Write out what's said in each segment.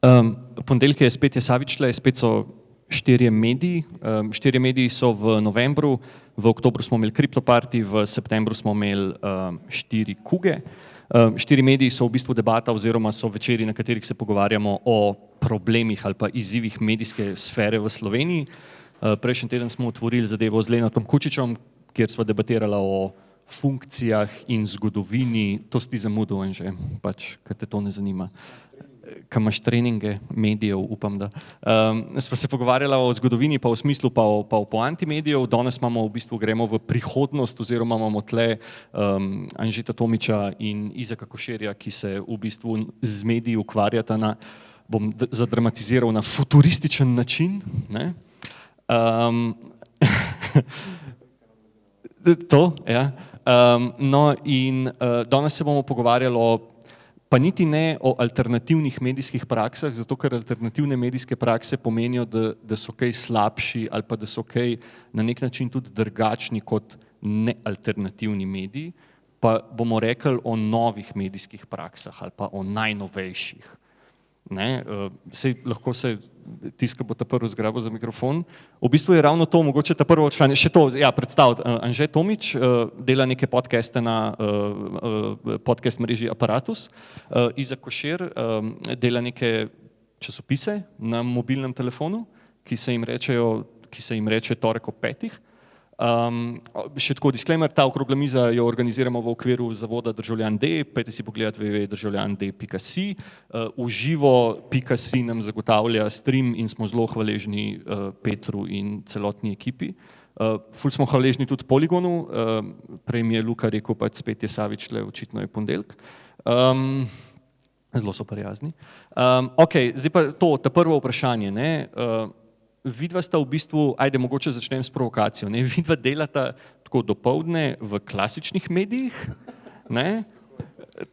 Ponedeljek je spet Savičle, spet so štirje mediji. Štirje mediji so v novembru, v oktobru smo imeli kriptoparti, v septembru smo imeli 4 kuge. Štiri mediji so v bistvu debata oziroma so večeri, na katerih se pogovarjamo o problemih ali pa izzivih medijske sfere v Sloveniji. Prejšnji teden smo otvorili zadevo z Lenatom Kučičem, kjer sva debatirala o funkcijah in zgodovini. To si ti zamudil, Anže, pač, ker te to ne zanima. Kaj imaš treninge medijev, upam da. Sva se pogovarjala o zgodovini, pa v smislu pa o poanti medijev. Danes imamo v bistvu, gremo v prihodnost oziroma imamo tle Anžeta Tomića in Izaka Koširja, ki se v bistvu z mediji ukvarjata na, bom zadramatiziral, na futurističen način, ne? To, ja. No in danes se bomo pogovarjali pa niti ne o alternativnih medijskih praksah, zato ker alternativne medijske prakse pomenijo, da so kaj slabši ali pa da so kaj na nek način tudi drugačni kot nealternativni mediji, pa bomo rekli o novih medijskih praksah ali pa o najnovejših. Sej lahko se tiska bo ta prvo zgrabil za mikrofon. V bistvu je ravno to, mogoče ta prvo vprašanje, še to, ja, predstaviti. Anže Tomić dela neke podcaste na podcast mreži Aparatus. Izak Košir dela neke časopise na mobilnem telefonu, ki se jim reče Torek ob 5. Še tako disclaimer, ta okrogla miza jo organiziramo v okviru zavoda Državljan D, pejte si pogledati www.državljand.si. Uživo.si nam zagotavlja stream in smo zelo hvaležni Petru in celotni ekipi. Ful smo hvaležni tudi Poligonu, prej mi je Luka rekel, pač spet je Savičle, očitno je ponedeljek. Zelo so prijazni. Ok, zdaj pa to, ta prvo vprašanje, ne. Vidva sta v bistvu, ajde mogoče začnem s provokacijo, ne, vidva delata tako dopoldne v klasičnih medijih, ne,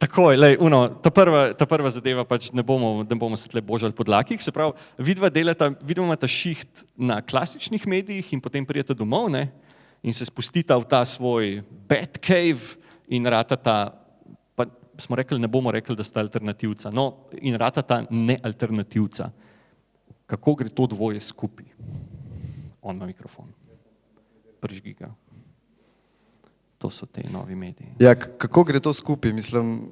takoj, lej, ta prva zadeva pač ne bomo se tle božali po dlakih, se pravi, vidva imata šiht na klasičnih medijih in potem prideta domov, ne, in se spustita v ta svoj bat cave in ratata, pa smo rekli, ne bomo rekli, da sta alternativca, no, in ratata nealternativca. Kako gre to dvoje skupaj? On na mikrofon. Prižgi ga. To so te novi mediji. Ja, kako gre to skupaj? Mislim,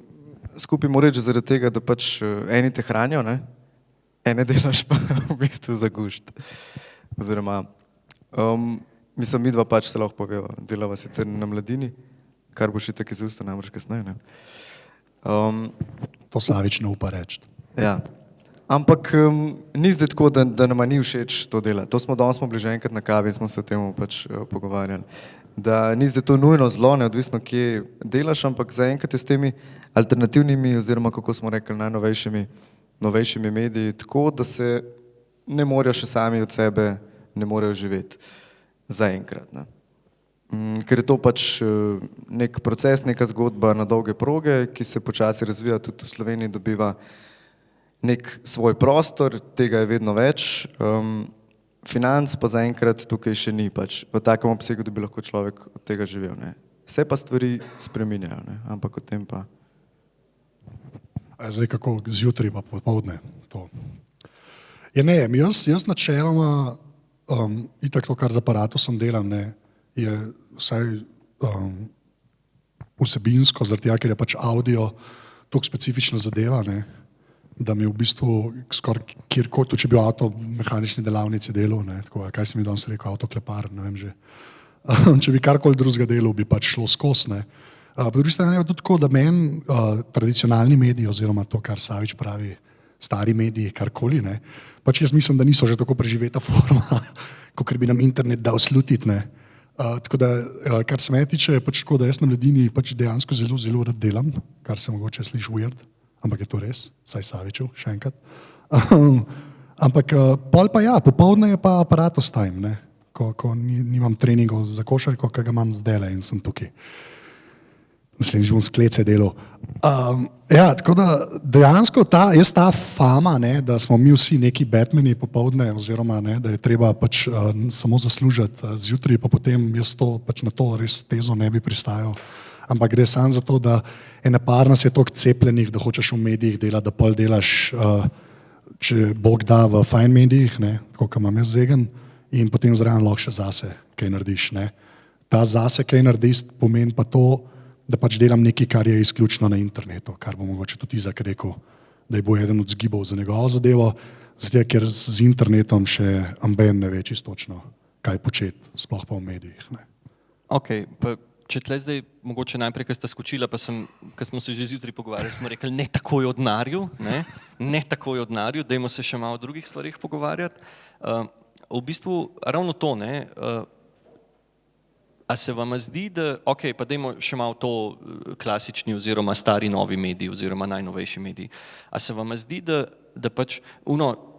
skupaj mora reči zaradi tega, da pač eni te hranijo, ne? Ene delaš pa v bistvu za gušt. Oziroma, mislim, midva pač se lahko poveva. Delava sicer na Mladini, kar bo še tako iz usta namreč kasneje, ne? To Savič ne upa reči. Ja. Ampak ni zdaj tako, da nama ni všeč to dela. To danes smo bili že enkrat na kavi in smo se o tem pač pogovarjali. Da ni zdaj to nujno zlo, neodvisno kje delaš, ampak zaenkrat je s temi alternativnimi oziroma, kako smo rekli, najnovejšimi mediji tako, da se ne morejo še sami od sebe, ne morejo živeti. Zaenkrat, ne. Ker je to pač nek proces, neka zgodba na dolge proge, ki se počasi razvija, tudi v Sloveniji dobiva nek svoj prostor, tega je vedno več, financ pa zaenkrat tukaj še ni, pač v takem obsegu, da bi lahko človek od tega živel, ne. Vse pa stvari spreminjajo, ne, ampak o tem pa. Zdaj kako zjutraj pa popoldne to. Ja ne, jaz načeloma, itak to, kar z Aparatusom delam, ne, je vsaj vsebinsko, zaradi tega, ker je pač audio toliko specifična zadeva, ne, da mi v bistvu skoraj kjerkoli, tudi če bi v avtomehanični delavnici delal, ne, tako, kaj si mi danes rekel, avtoklepar, ne vem že, če bi karkoli drugega delal, bi pač šlo skozi, ne. Po drugi strani je tudi tako, da meni tradicionalni mediji oziroma to, kar Savič pravi, stari mediji, karkoli, ne, pač jaz mislim, da niso že tako preživeta forma, kakor bi nam internet dal slutiti, ne. Tako da, kar se mene tiče, je pač tako, da jaz na Mladini pač dejansko zelo, zelo rad delam, kar se mogoče sliši weird, ampak je to res, saj Savičev, še enkrat. Ampak pol pa ja, popoldne je pa Aparatus time, ne, ko nimam treningov za košarko, ki ga imam zdajle in sem tukaj. Naslednjič bom sklece delal. Ja, tako da dejansko ta fama, ne, da smo mi vsi neki Batmani popoldne oziroma, ne, da je treba pač samo zaslužiti zjutraj, pa potem jaz to pač na to res tezo ne bi pristajal. Ampak gre samo za to, da ene par nas je toliko cepljenih, da hočeš v medijih delati, da pol delaš če Bog da v fajn medijih, ne, tako kot imam jaz zegen, in potem zraven lahko še zase kaj narediš. Ne. Ta zase kaj narediš pomeni pa to, da pač delam nekaj, kar je izključno na internetu, kar bo mogoče tudi Izak rekel, da je bo eden od zgibov za njegovo zadevo, zato ker z internetom še amben ne ve čisto točno, kaj početi, sploh pa v medijih. Ne. Ok, pa če tle zdaj, mogoče najprej, ko sta skočila, pa ko smo se že zjutraj pogovarjali, smo rekli, ne takoj o denarju, ne takoj o denarju, dajmo se še malo o drugih stvarih pogovarjati. V bistvu ravno to, ne, a se vam zdi, da, ok, pa dajmo še malo to klasični oziroma stari novi mediji oziroma najnovejši mediji, a se vam zdi, da pač,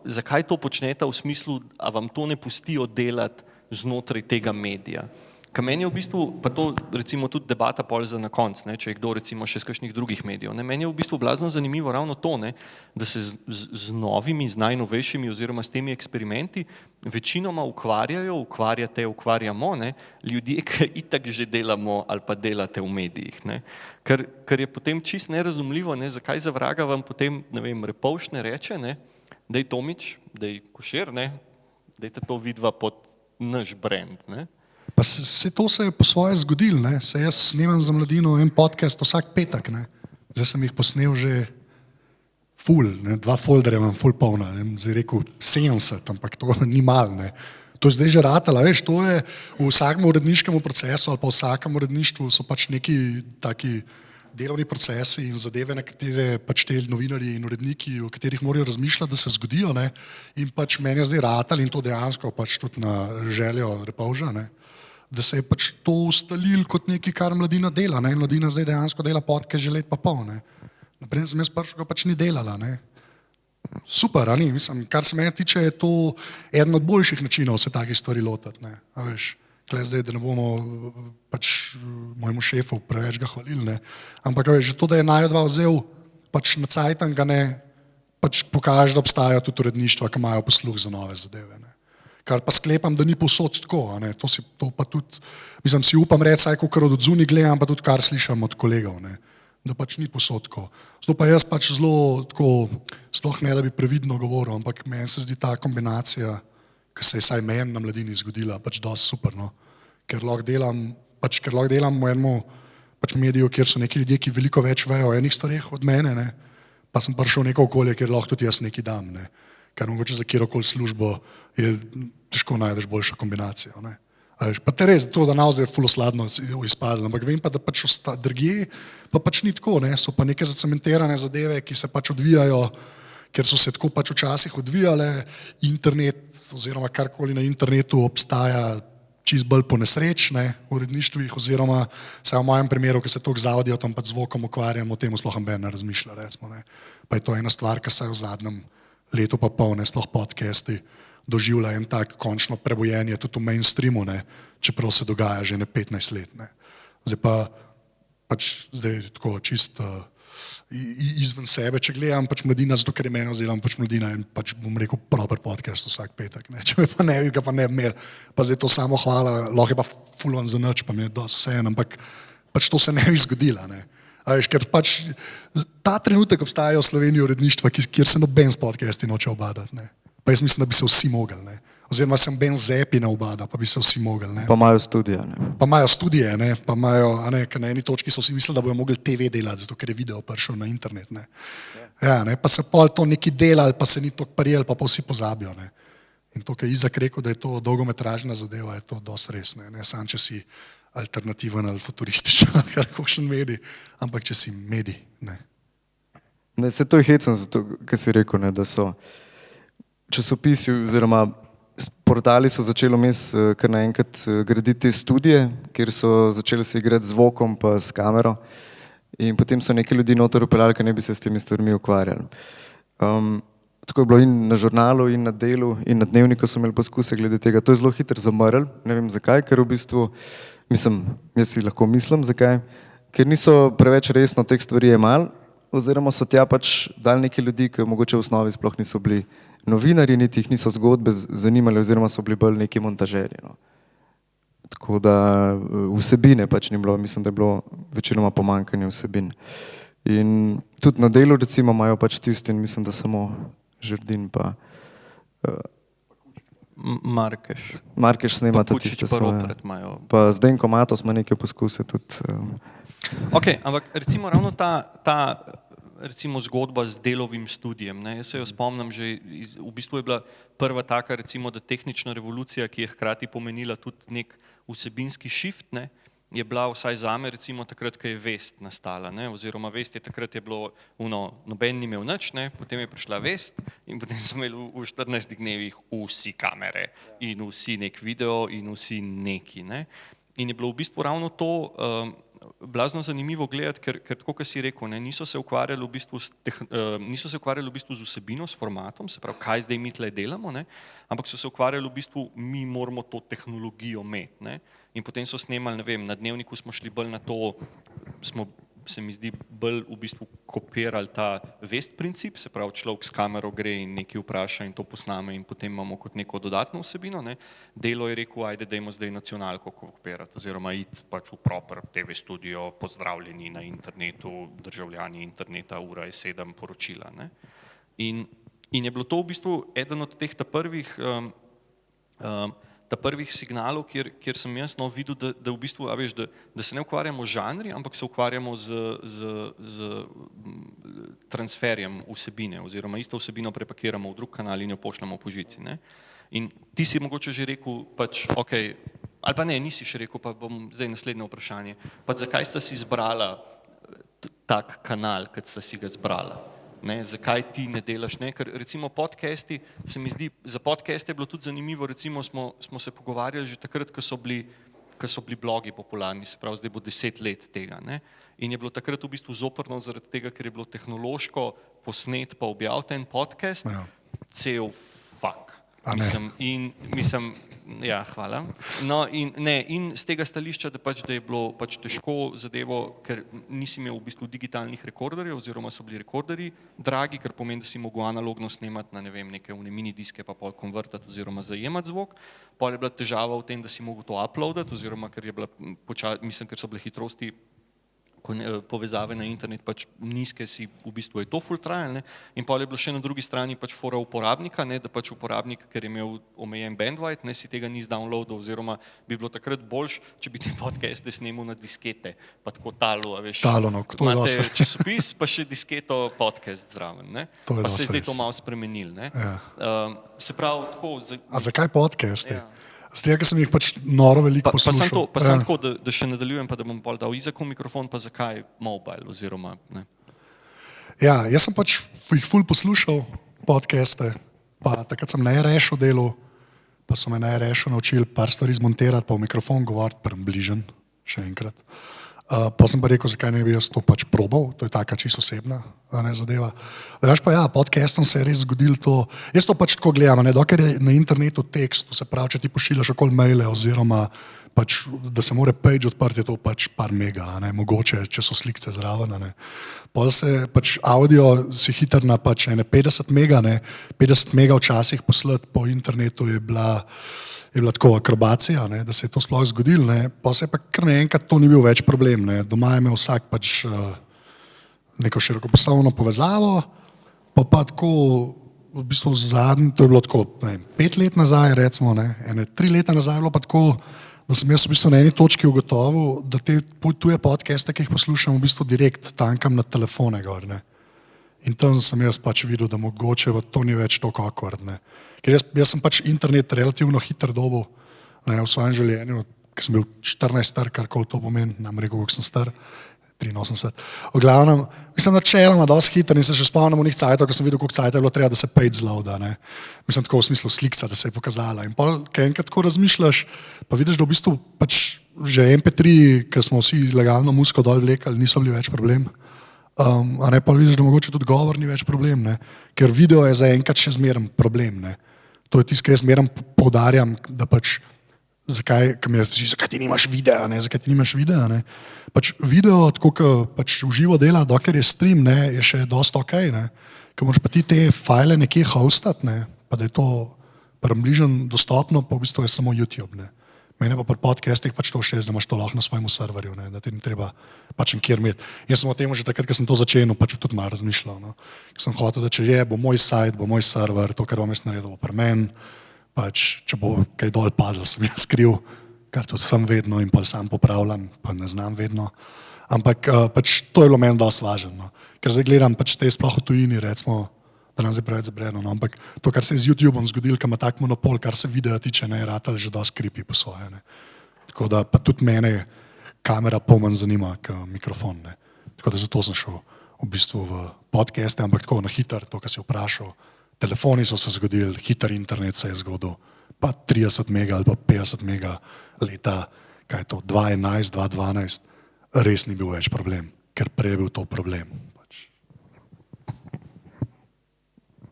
zakaj to počnete v smislu, a vam to ne pustijo delati znotraj tega medija? Ker meni je v bistvu, pa to recimo tudi debata pol za na konc, ne, če je kdo recimo še z kakšnih drugih medijev, ne, meni je v bistvu blazno zanimivo ravno to, ne, da se z novimi, z najnovejšimi oziroma s temi eksperimenti večinoma ukvarjamo, ne, ljudje, ki itak že delamo ali pa delate v medijih, ne, ker je potem čist nerazumljivo, ne, zakaj za vraga vam potem, ne vem, Repovž ne reče, ne, daj Tomič, daj Košir, ne, dajte to vidva pod naš brand, ne. Pa to se je po svoje zgodilo, ne. Se jaz snemam za Mladino en podcast vsak petek, ne. Zdaj sem jih posnel že ful, ne, 2 folderja imam ful polna, zdaj rekel 70, ampak to ni malo, ne. To je zdaj že ratalo, veš, to je v vsakem uredniškem procesu ali pa v vsakem uredništvu so pač neki taki delovni procesi in zadeve, na katere pač te novinarji in uredniki, o katerih morajo razmišljati, da se zgodijo, ne. In pač meni je zdaj ratalo in to dejansko pač tudi na željo Repovža, ne, da se je pač to ustalil kot nekaj, kar Mladina dela, ne, in Mladina zdaj dejansko dela podcast že let pa pol, ne. Naprej sem jaz prvič ga pač ni delala, ne. Super, a ni, mislim, kar se mene tiče, je to eden od boljših načinov se takih stvari lotati, ne, a veš. Tle zdaj, da ne bomo pač mojemu šefu preveč ga hvalili, ne, ampak veš, že to, da je Najo 2 vzel, pač na cajtan ga ne, pač pokaže, da obstajajo tudi uredništva, ki imajo posluh za nove zadeve, ne. Kar pa sklepam, da ni povsod tako, a ne, to pa tudi, mislim, si upam reči, saj kakor od odzuni gledam, pa tudi kar slišam od kolegov, ne, da pač ni povsod tako. Zato pa jaz pač zelo tako, sploh ne, da bi previdno govoril, ampak meni se zdi ta kombinacija, ki se je saj meni na Mladini zgodila, pač dosti super, no, ker lahko delam v enem pač mediju, kjer so neki ljudje, ki veliko več vejo o enih stvareh od mene, ne, pa sem prišel v neko okolje, kjer lahko tudi jaz nekaj dam, ne, ker mogoče za kjerokoli službo je težko najdeš boljšo kombinacijo, ne. Pa te res, to, da navze je ful osladno izpadlo, ampak vem pa, da pač drugje pa pač ni tako, ne, so pa neke zacementirane zadeve, ki se pač odvijajo, ker so se tako pač včasih odvijale, internet oziroma karkoli na internetu obstaja čist bolj po nesreč, ne, v uredništvih oziroma vsaj v mojem primeru, ki se toliko z audiom pa zvokom ukvarjam, o tem sploh noben ne razmišlja, recimo, ne. Pa je to ena stvar, ki se je v zadnjem letu pa pol, ne, sploh podcasti, doživlja en tak končno prebojenje tudi v mainstreamu, ne, čeprav se dogaja že ne 15 let, ne. Zdaj pa pač zdaj tako čisto izven sebe, če gledam pač Mladina, zato ker je meni vzela pač Mladina in pač bom rekel proper podcast vsak petek, ne, če me pa ne bi, ga pa ne bi imel, pa zdaj to samo hvala, lahko je pa full za nič, pa mi je dosti vseeno, ampak pač to se ne bi zgodila, ne. A veš, ker pač ta trenutek obstajajo v Sloveniji uredništva, kjer se noben s podcasti noče obadati, ne. Pa jaz mislim, da bi se vsi mogli, ne. Oziroma sem ben zepi ne obada, pa bi se vsi mogli, ne. Pa imajo studije, ne. Pa imajo studije, ne, pa imajo, a ne, ker na eni točki so vsi mislili, da bojo mogli TV delati, zato ker je video prišel na internet, ne. Ja, ne, pa se pol to neki delali, pa se ni toliko prijeli, pa vsi pozabijo, ne. In to, kar je Izak rekel, da je to dolgometražna zadeva, je to dosti res, ne, sam če si alternativen ali futurističen ali kakšen medij, ampak če si medij, ne. Ne, se to je hecen, zato, kar si rekel, ne, da so časopisi oziroma portali so začeli vmes kar naenkrat graditi te studije, kjer so začeli se igrati z zvokom pa s kamero in potem so neki ljudi noter upeljali, ki ne bi se s temi stvarmi ukvarjali. Tako je bilo in na žurnalu, in na Delu, in na Dnevniku so imeli poskuse glede tega. To je zelo hitro zamrl, ne vem zakaj, ker v bistvu, mislim, jaz si lahko mislim zakaj, ker niso preveč resno teh stvari jemali, oziroma so tja pač dali neki ljudi, ki mogoče v osnovi sploh niso bili novinarji, niti jih niso zgodbe zanimali, oziroma so bili bolj neki montažerji, no. Tako da vsebine pač ni bilo, mislim, da je bilo večinoma pomanjkanje vsebin. In tudi na Delu recimo imajo pač tisti, in mislim, da samo Žerdin pa Markeš snemata Pučič tiste pa svoje. Ropret imajo. Pa Zdenko Matos ima neke poskuse tudi. Ok, ampak recimo ravno ta recimo zgodba z delovim studijem, ne, jaz se jo spomnim že, v bistvu je bila prva taka recimo, da tehnična revolucija, ki je hkrati pomenila tudi nek vsebinski shift, ne, je bila vsaj zame recimo takrat, ko je vest nastala, ne, oziroma vest je takrat je bilo noben ni imel nič, ne, potem je prišla vest in potem smo imeli v 14 dnevih vsi kamere in vsi nek video in vsi neki, ne. In je bilo v bistvu ravno to blazno zanimivo gledati, ker tako, kot si rekel, ne, niso se ukvarjali v bistvu z vsebino, s formatom, se pravi, kaj zdaj mi tle delamo, ne, ampak so se ukvarjali v bistvu, mi moramo to tehnologijo imeti, ne, in potem so snemali, ne vem, na Dnevniku smo šli bolj na to, se mi zdi, bolj v bistvu kopirali ta vest princip, se pravi, človek s kamero gre in nekaj vpraša in to posname in potem imamo kot neko dodatno vsebino, ne. Delo je rekel, ajde, dajmo zdaj nacionalko kopirati oziroma iti pač v proper TV studio, pozdravljeni na internetu, državljani interneta, ura je 7, poročila, ne. In je bilo to v bistvu eden od teh prvih signalov, kjer sem jaz videl, da v bistvu, a veš, da se ne ukvarjamo z žanri, ampak se ukvarjamo z transferjem vsebine oziroma isto vsebino prepakiramo v drug kanal in jo pošljemo po žici, ne. In ti si mogoče že rekel, pač, ok, ali pa ne, nisi še rekel, pa bom zdaj naslednje vprašanje, pač zakaj sta si izbrala tak kanal, kot sta si ga izbrala? Ne, zakaj ti ne delaš, ne, ker recimo podcasti, se mi zdi, za podcaste je bilo tudi zanimivo, recimo smo se pogovarjali že takrat, ko so bili blogi popularni, se pravi, zdaj bo 10 let tega, ne, in je bilo takrat v bistvu zoprno zaradi tega, ker je bilo tehnološko posnet pa objaviti en podcast, cel fuck. Mislim, ja, hvala. No, in z tega stališča, da je bilo pač težko zadevo, ker nisi imel v bistvu digitalnih rekorderjev oziroma so bili rekorderji dragi, kar pomeni, da si mogel analogno snemati na, ne vem, neke mini diske pa pol konvertati oziroma zajemati zvok. Pol je bila težava v tem, da si mogel to uploadati oziroma ker ker so bile hitrosti povezave na internet pač nizke, si v bistvu je to full trial, ne, in pol je bilo še na drugi strani pač fora uporabnika, ne, da pač uporabnik, ker je imel omejen bandwidth, ne, si tega ni zdownloadal oziroma bi bilo takrat boljš, če bi te podcaste snemal na diskete, pa tako talo, a veš. Talo, no, to je dosti. Imate časopis, pa še disketo podcast zraven, ne, pa se je zdaj to malo spremenil, ne. Se pravi, tako. A zakaj podcaste? Zdaj, ker sem jih pač noro veliko poslušal. Pa sem tako, da še nadaljujem, pa da bom pol dal Izaku mikrofon, pa zakaj mobile oziroma, ne. Ja, jaz sem pač jih ful poslušal, podcaste, pa takrat sem na RS-u delal, pa so me na RS-u naučili par stvari zmontirati, pa v mikrofon govoriti, bližen, še enkrat. Pa sem pa rekel, zakaj ne bi jaz to pač probal, to je taka čisto osebna zadeva. Drugače pa ja, podcastom se je res zgodilo to, jaz to pač tako gledam, ne, dokler je na internetu tekst, to se pravi, če ti pošiljaš okoli maile oziroma pač, da se more page odprti, je to pač par mega, ne, mogoče, če so slikce zraven, ne. Pol se pač audio si hiter na pač 50 mega, ne, 50 mega včasih poslati po internetu je bila tako akrobacija, ne, da se je to sploh zgodilo, ne, pa se je pa kar naenkrat to ni bil več problem, ne, doma je imel vsak pač neko širokopasovno povezavo, pa tako v bistvu zadnji, to je bilo tako, ne vem, 5 let nazaj recimo, ne, 3 leta nazaj je bilo pa tako, da sem jaz v bistvu na eni točki ugotovil, da te tuje podcaste, ki jih poslušam, v bistvu direkt tankam na telefone gor, ne. In tam sem jaz pač videl, da mogoče to ni več toliko awkward, ne. Ker jaz sem pač internet relativno hitro dobil, ne, v svojem življenju, ker sem bil 14 star, karkoli to pomeni, nam rekel, kako sem star, 83. V glavnem, mislim, načeloma dosti hiter in se že spomnim v njih cajtov, ko sem videl, koliko cajta je bilo treba, da se page zloada, ne. Mislim, tako v smislu slikca, da se je pokazala. In pol, kaj enkrat tako razmišljaš, pa vidiš, da v bistvu pač že MP3, ker smo vsi legalno muziko dol vlekali, niso bili več problem. A ne, pa vidiš, da mogoče tudi govor ni več problem, ne. Ker video je zaenkrat še zmeren problem, ne. To je tisto, kar jaz zmeren poudarjam, da pač zakaj ti nimaš videa, ne, zakaj ti nimaš videa, ne. Pač video, tako kot pač v živo dela, dokler je stream, ne, je še dosti okej, ne. Ker moraš pa ti te file nekje hostati, ne, pa da je to približno dostopno, pa v bistvu je samo YouTube, ne. Mene pa pri podcastih pač to všeč, da imaš to lahko na svojem serverju, ne, da ti ni treba pač nikjer imeti. Jaz sem o tem že takrat, ko sem to začel, pač tudi malo razmišljal. No. Sem hotel, da če bo moj sajt, bo moj server, to, kar bom jaz naredil, bo pri meni, pač če bo kaj dol padlo, sem jaz skriv, kar tudi sem vedno in pa sam popravljam, pa ne znam vedno. Ampak pač to je bilo meni dosti važno, no. Ker zdaj gledam pač te sploh v tujini, recimo, da nam zdaj preveč zabreno, no, ampak to, kar se je z YouTubeom zgodilo, ker ima tak monopol, kar se videa tiče, ne, je ratal že dosti creepy po svoje, ne. Tako da pa tudi mene kamera pol manj zanima, kot mikrofon, ne. Tako da zato sem šel v bistvu v podcaste, ampak tako na hiter, to, kar si vprašal, telefoni so se zgodili, hiter internet se je zgodil, pa 30 mega ali pa 50 mega leta, kaj je to, 2011, 2012, res ni bil več problem, ker prej je bil to problem.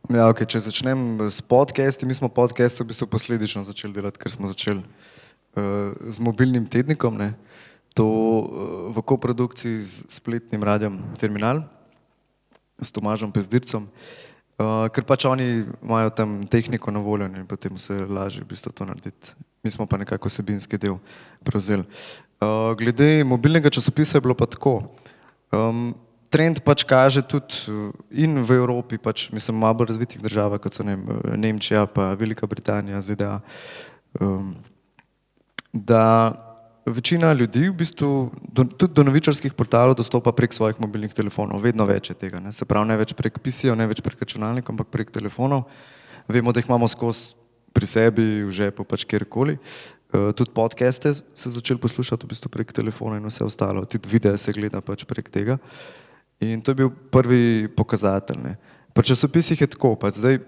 Ja, okay, če začnem s podcasti, mi smo podcast v bistvu posledično začeli delati, ker smo začeli z mobilnim tednikom, ne, to v koprodukciji s spletnim radijom Terminal, s Tomažom Pezdircem, ker pač oni imajo tam tehniko na voljo in potem se lažje v bistvu to narediti. Mi smo pa nekako vsebinski del prevzeli. Glede mobilnega časopisa je bilo pa tako. Trend pač kaže tudi in v Evropi, pač mislim, malo bolj razvitih državah, kot so Nemčija, pa Velika Britanija, ZDA, da večina ljudi v bistvu tudi do novičarskih portalov dostopa prek svojih mobilnih telefonov, vedno več je tega, ne? Se pravi, ne več prek PC-ov, ne več prek računalnikov, ampak prek telefonov. Vemo, da jih imamo skozi pri sebi, v žepu, pač kjerkoli. Tudi podcaste se začeli poslušati v bistvu prek telefona in vse ostalo, tudi videe se gleda pač prek tega. In to je bil prvi pokazatelj, ne. Pri časopisih je tako, pač zdaj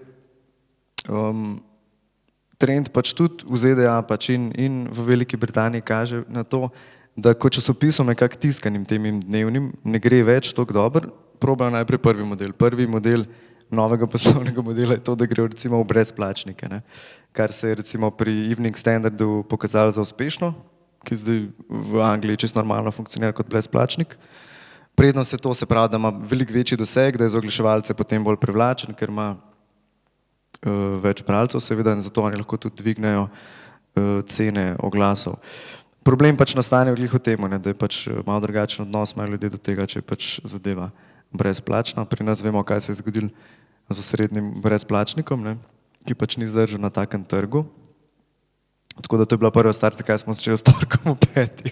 trend pač tudi v ZDA pač in v Veliki Britaniji kaže na to, da ko časopisom nekako tiskanim tem dnevnim ne gre več toliko dobro, probajo najprej prvi model. Prvi model novega poslovnega modela je to, da gre recimo v brezplačnike, ne. Kar se je recimo pri Evening Standardu pokazalo za uspešno, ki zdaj v Angliji čisto normalno funkcionira kot brezplačnik. Prednost je to, se pravi, da ima veliko večji doseg, da je za oglaševalce potem bolj privlačen, ker ima več bralcev seveda in zato oni lahko tudi dvignejo cene oglasov. Problem pač nastane glih v tem, da je pač malo drugačen odnos imajo ljudje do tega, če je pač zadeva brezplačna. Pri nas vemo, kaj se je zgodilo z osrednjim brezplačnikom, ne, ki pač ni zdržal na takem trgu. Tako da to je bila prva stvar, zakaj smo začeli s torkom v 5,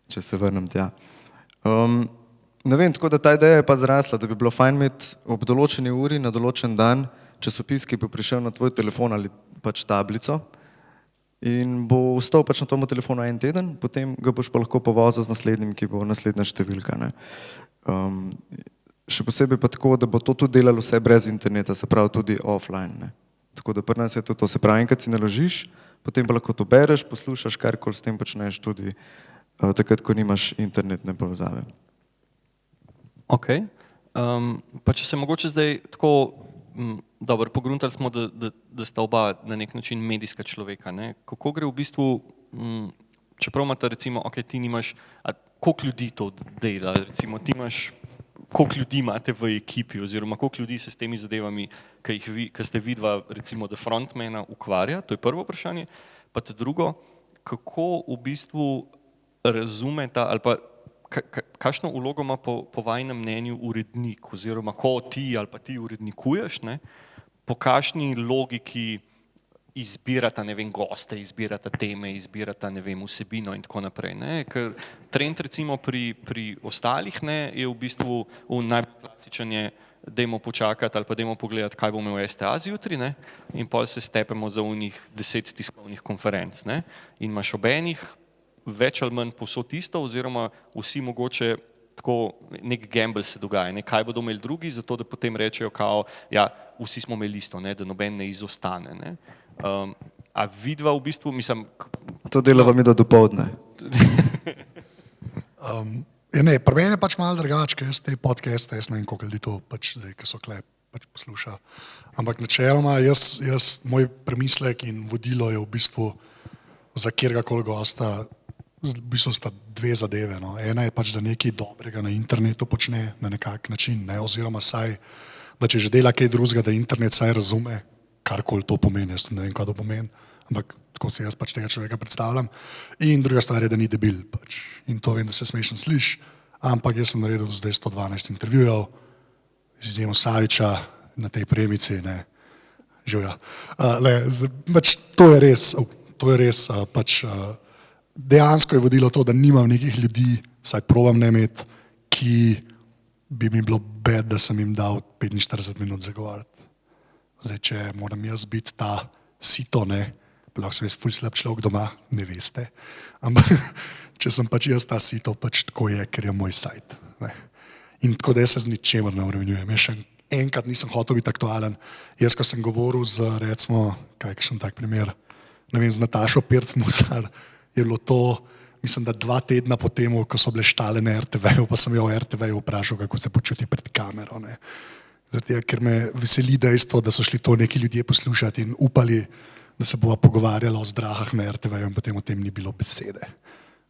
če se vrnem tja. Ne vem, tako da ta ideja je pa zrasla, da bi bilo fajn imeti ob določeni uri na določen dan časopis, ki bi prišel na tvoj telefon ali pač tablico in bo ostal pač na tvojemu telefonu en teden, potem ga boš pa lahko povozil z naslednjim, ki bo naslednja številka, ne. Še posebej pa tako, da bo to tudi delalo vse brez interneta, se pravi tudi offline, ne. Tako da pri nas je to, se pravi, enkrat si naložiš, potem pa lahko to bereš, poslušaš, karkoli s tem počneš tudi takrat, ko nimaš internetne povezave. Ok, pa če se mogoče zdaj tako, dobro, pogruntali smo, da sta oba na nek način medijska človeka, ne? Kako gre v bistvu, čeprav imate recimo, ok, ti nimaš, koliko ljudi to dela, recimo ti imaš, koliko ljudi imate v ekipi oziroma koliko ljudi se s temi zadevami, ki ste vidva recimo the frontmana ukvarja, to je prvo vprašanje, pa to drugo, kako v bistvu razumeta ali pa kakšno vlogo ima po vajinem mnenju urednik oziroma ko ti ali pa ti urednikuješ, ne, po kakšni logiki izbirata, ne vem, goste, izbirata teme, izbirata, ne vem, vsebino in tako naprej, ne, ker trend recimo pri ostalih, ne, je v bistvu najbolj klasičen je, dajmo počakati ali pa dajmo pogledati, kaj bo imel STA zjutri, ne, in pol se stepemo za unih 10 tiskovnih konferenc, ne, in imaš ob enih več ali manj povsod isto, oziroma vsi mogoče tako nek gamble se dogaja, ne, kaj bodo imeli drugi, zato da potem rečejo kao, ja, vsi smo imeli isto, ne, da noben ne izostane, ne. A vidva v bistvu, mislim... To delava mi do dopoldne. Ne, pri meni je pač malo drugače, ker jaz te podcaste, jaz ne vem, koliko ljudi to pač zdaj, ki so klep, pač posluša. Ampak načeloma moj premislek in vodilo je v bistvu za kjerkoli gosta, v bistvu sta dve zadeve, no. Ena je pač, da nekaj dobrega na internetu počne na nekak način, ne, oziroma saj, da če že dela kaj drugega, da internet saj razume, karkoli to pomeni, jaz ne vem, kaj to pomeni, ampak tako si jaz pač tega človeka predstavljam. In druga stvar je, da ni debil pač. In to vem, da se smešno sliši, ampak jaz sem naredil zdaj 112 intervjujev, z izjemo Saviča na tej premici, ne, živja. Pač to je res, pač dejansko je vodilo to, da nimam nekih ljudi, saj probam ne imeti, ki bi mi bilo bed, da sem jim dal 45 minut zagovarjati. Zdaj, če moram jaz biti ta sito, ne, lahko sem jaz ful slab človek doma, ne veste, ampak če sem pač jaz ta sito, pač tako je, ker je moj sajt. Ne. In tako da jaz se z ničemer ne obremenjujem. Jaz še enkrat nisem hotel biti aktualen. Jaz, ko sem govoril z, recimo, kakšen tak primer, ne vem, z Natašo Pirc-Musar, je bilo to, mislim, da 2 tedna po tem, ko so bile štale na RTV-ju, pa sem jo o RTV-ju vprašal, kako se počuti pred kamero. Ne. Zato, ker me veseli dejstvo, da so šli to neki ljudje poslušati in upali, da se bova pogovarjala o zdrahah na RTV-ju in potem o tem ni bilo besede.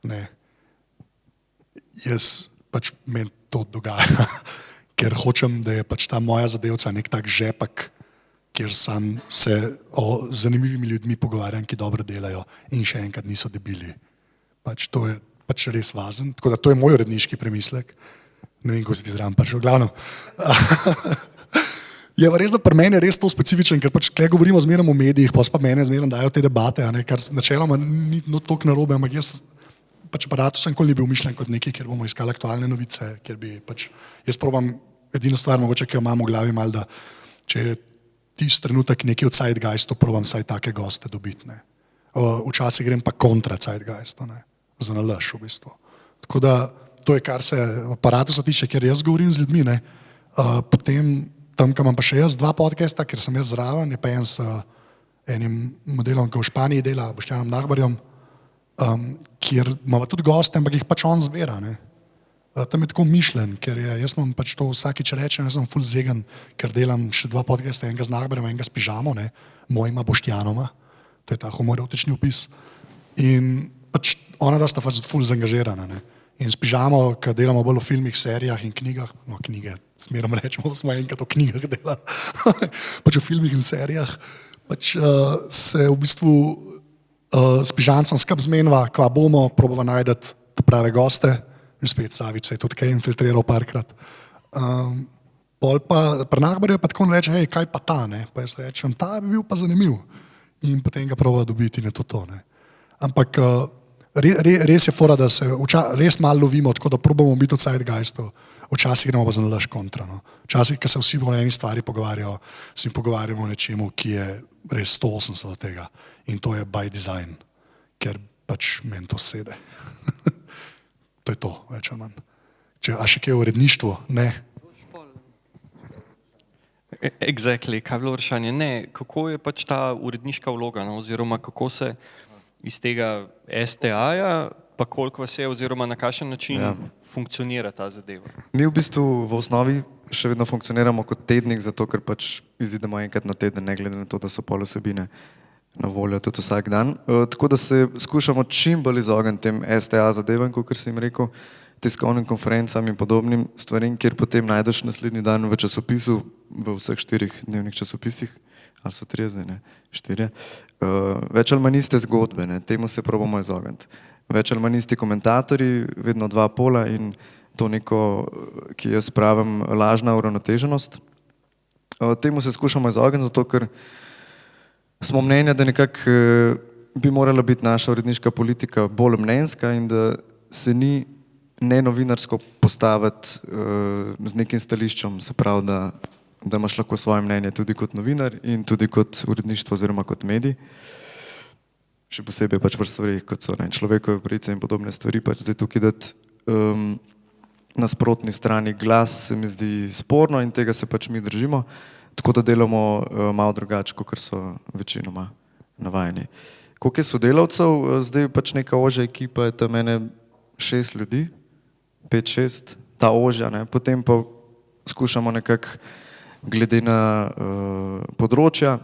Ne. Jaz pač meni to dogaja, ker hočem, da je pač ta moja zadevca nek tak žepek, kjer sam se o zanimivimi ljudmi pogovarjam, ki dobro delajo in še enkrat niso debili. Pač to je pač res važno, tako da to je moj uredniški premislek. Ne vem, ko se ti zraven prišel, glavno. Je pa res, da pri meni je res to specifičen, ker pač tukaj govorimo zmeraj o medijih, pa mene zmeraj dajo te debate, a ne, kar načeloma ni toliko narobe, ampak jaz pač aparatus nikoli ni bil mišljen kot nekaj, kjer bomo iskali aktualne novice, kjer bi pač, jaz probam edino stvar, mogoče, ki jo imam v glavi mal, da če je tisti trenutek nekaj od Zeitgeistu, probam vsaj take goste dobiti, ne. Včasih grem pa kontra Zeitgeistu, ne, za nalaž v bistvu. Tako da to je, kar se aparatusa tiče, ker jaz govorim z ljudmi, ne, potem tam, kam imam pa še jaz 2 podcasta, ker sem jaz zraven, je pa en s enim modelom, ki v Španiji dela, Boštjanom Nahbarjem, kjer imamo tudi goste, ampak jih pač on zbira, ne. Tam je tako mišljen, ker jaz imam pač to vsakič rečem, jaz sem ful zegen, ker delam še 2 podcasta, enega z Nahbarjem, enega s Pižamo, ne, mojima Boštjanoma, to je ta homoerotični opis. In pač ona da sta pač ful zaangažirana, ne. In s Pižamo, ko delamo bolj o filmih, serijah in knjigah, no knjige, smerom rečemo, smo enkrat o knjigah delali, pač o filmih in serijah, pač se v bistvu s Pižancem skupaj zmenva, kva bomo, probava najdeti prave goste, in spet Savič se je tudi kaj infiltriral parkrat. Pol pa pri Nahbarju pa tako reče, hej, kaj pa ta, ne, pa jaz rečem, ta bi bil pa zanimiv. In potem ga probava dobiti in je to, ne. Ampak res je fora, da se res malo lovimo, tako da probamo biti od Zeitgeistu, včasih gremo pa za nalaž kontra, no. Včasih, ko se vsi o eni stvari pogovarjajo, se pogovarjamo o nečemu, ki je res 180 od tega. In to je by design, ker pač meni to sede. To je to, več ali manj. A še kaj o uredništvu? Ne. Exactly, kaj je bilo vprašanje? Ne, kako je pač ta uredniška vloga, no, oziroma kako se iz tega STA-ja, pa koliko vas je, oziroma na kakšen način funkcionira ta zadeva? Mi v bistvu v osnovi še vedno funkcioniramo kot tednik, zato ker pač izidemo enkrat na teden, ne glede na to, da so pol vsebine na voljo tudi vsak dan. Tako da se skušamo čim bolj izogniti tem STA zadevam, kot si jim rekel, tiskovnim konferencam in podobnim stvarim, kjer potem najdeš naslednji dan v časopisu, v vseh 4 dnevnih časopisih, ali so 3 zdaj, ne, 4, več ali manj iste zgodbe, ne, temu se probamo izogniti. Več ali manj isti komentatorji, vedno 2 pola in to neko, ki jaz pravim, lažna uravnoteženost. Temu se skušamo izogniti, zato ker smo mnenja, da nekako bi morala biti naša uredniška politika bolj mnenjska in da se ni ne novinarsko postaviti z nekim stališčem, se pravi, da imaš lahko svoje mnenje tudi kot novinar in tudi kot uredništvo oziroma kot medij. Še posebej pač pri stvarih, kot so človekove pravice in podobne stvari, pač zdaj tukaj dati nasprotni strani glas, se mi zdi sporno in tega se pač mi držimo, tako da delamo malo drugače, kot so večinoma navajeni. Koliko je sodelavcev, zdaj pač neka ožja ekipa je tam 6 ljudi, 5-6, ta ožja, ne, potem pa skušamo nekako glede na področja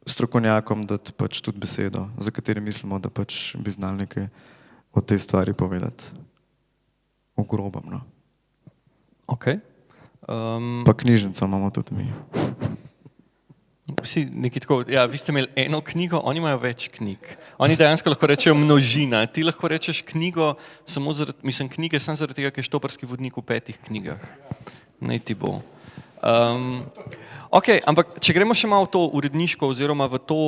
strokovnjakom dati pač tudi besedo, za kateri mislimo, da pač bi znali nekaj o tej stvari povedati. V grobem, no. Ok. Pa knjižnico imamo tudi mi. si nekaj tako, ja, vi ste imeli eno knjigo, oni imajo več knjig. Oni dejansko lahko rečejo množina. Ti lahko rečeš knjigo, knjige samo zaradi tega, ker je štoparski vodnik v 5 knjigah. Naj ti bo. Ok, ampak če gremo še malo v to uredniško oziroma v to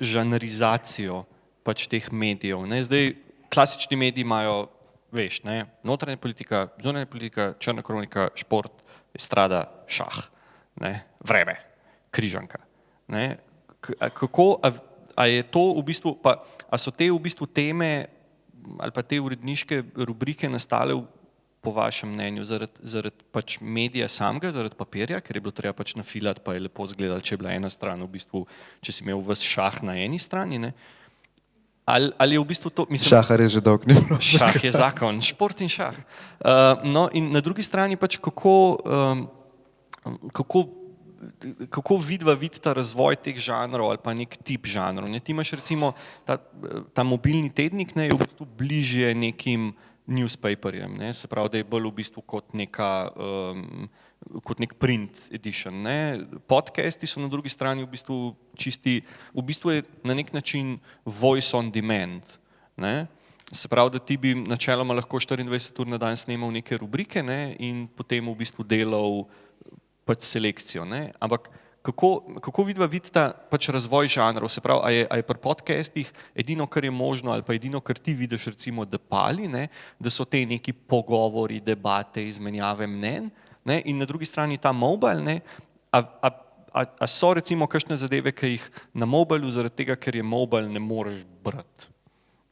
žanrizacijo pač teh medijev. Ne? Zdaj, klasični mediji imajo, veš, ne, notranja politika, zunanja politika, črna kronika, šport, estrada, šah, ne, vreme, križanka. Ne. Kako, a je to v bistvu, a so te v bistvu teme ali pa te uredniške rubrike nastale po vašem mnenju zaradi pač medija samega, zaradi papirja, ker je bilo treba pač nafilati, pa je lepo izgledalo, če je bila ena stran v bistvu, če si imel ves šah na eni strani, ne. Ali je v bistvu to, mislim... Šaha res že dolgo ni bilo. Šah je zakon, šport in šah. No in na drugi strani pač kako vidita razvoj teh žanrov ali pa nek tip žanrov. Ne? Ti imaš recimo ta mobilni tednik, ne, je v bistvu bližje nekim newspaperjem, ne? Se pravi, da je bolj v bistvu kot nek print edition. Ne? Podcasti so na drugi strani v bistvu je na nek način voice on demand. Ne? Se pravi, da ti bi načeloma lahko 24 ur na dan snemal neke rubrike, ne? In potem v bistvu delal pač selekcijo. Ne? Ampak kako vidita pač razvoj žanrov? Se pravi, a je pri podcastih edino, kar je možno ali pa edino, kar ti vidiš recimo, da pali, ne? Da so te neki pogovori, debate, izmenjave mnenj, ne? In na drugi strani ta mobile, ne? A so recimo kakšne zadeve, ki jih na mobilu zaradi tega, ker je mobile, ne moreš brati?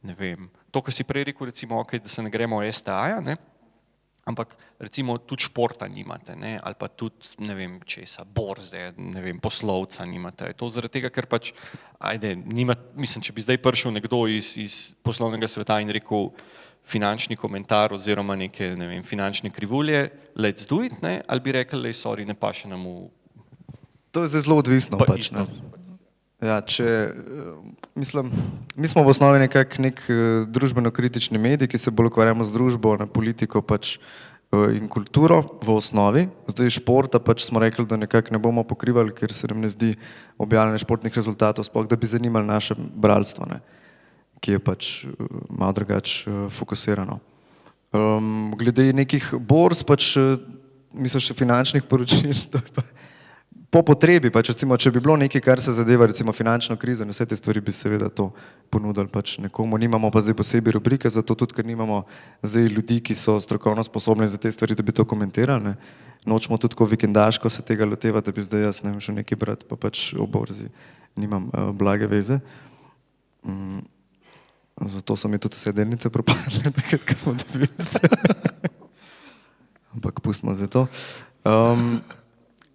Ne vem. To, kar si prej rekel, recimo, okay, da se ne gremo STA-ja, ne? Ampak recimo tudi športa nimate, ne? Ali pa tudi, ne vem česa, borze, ne vem, poslovca nimate. To zaradi tega, ker pač, mislim, če bi zdaj prišel nekdo iz poslovnega sveta in rekel finančni komentar oziroma neke, ne vem, finančne krivulje, let's do it, ne? Ali bi rekel, lej, sorry, ne paše nam v... To je zelo odvisno pač, ne. Ja, mislim, mi smo v osnovi nek družbeno-kritični medij, ki se bolj ukvarjamo z družbo, na politiko pač in kulturo v osnovi. Zdaj športa pač smo rekli, da nekako ne bomo pokrivali, ker se nam ne zdi objavljanje športnih rezultatov sploh, da bi zanimali naše bralstvo, ne, ki je pač malo drugače fokusirano. Glede nekih borz, pač misliš finančnih poročil, to je pa po potrebi, pač recimo, če bi bilo nekaj, kar se zadeva recimo finančno krizo in vse te stvari, bi seveda to ponudili pač nekomu. Nimamo pa zdaj posebej rubrike, zato tudi, ker nimamo zdaj ljudi, ki so strokovno sposobni za te stvari, da bi to komentirali, ne. Nočemo tudi ko vikendaško se tega loteva, da bi zdaj jaz, ne vem, šel nekaj brati, pa pač o borzi nimam blage veze. Zato so mi tudi vse delnice propadle, takrat, ko smo dobili. Ampak pustimo zdaj to.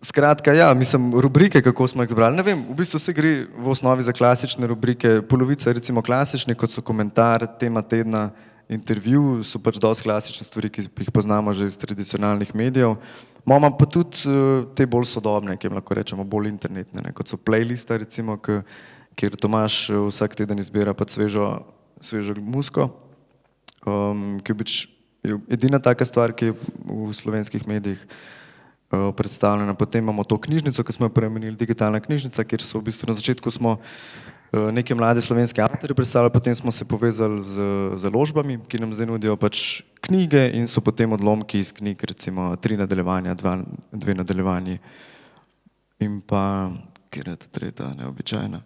Skratka, ja, mislim, rubrike, kako smo jih zbrali, ne vem, v bistvu se gre v osnovi za klasične rubrike, polovica recimo klasični, kot so komentar, tema tedna, intervju, so pač dosti klasične stvari, ki jih poznamo že iz tradicionalnih medijev. Imamo pa tudi te bolj sodobne, ki jim lahko rečemo bolj internetne, ne, kot so playlista recimo, kjer Tomaž vsak teden izbira pač svežo muziko, ki je edina taka stvar, ki je v slovenskih medijih predstavljena. Potem imamo to knjižnico, ki smo jo premenili, digitalna knjižnica, kjer so v bistvu na začetku smo neke mlade slovenske avtorje predstavljali, potem smo se povezali z založbami, ki nam zdaj nudijo pač knjige in so potem odlomki iz knjig, recimo 3 nadaljevanja, 2 nadaljevanji in pa, kjer je ta tretja neobičajna?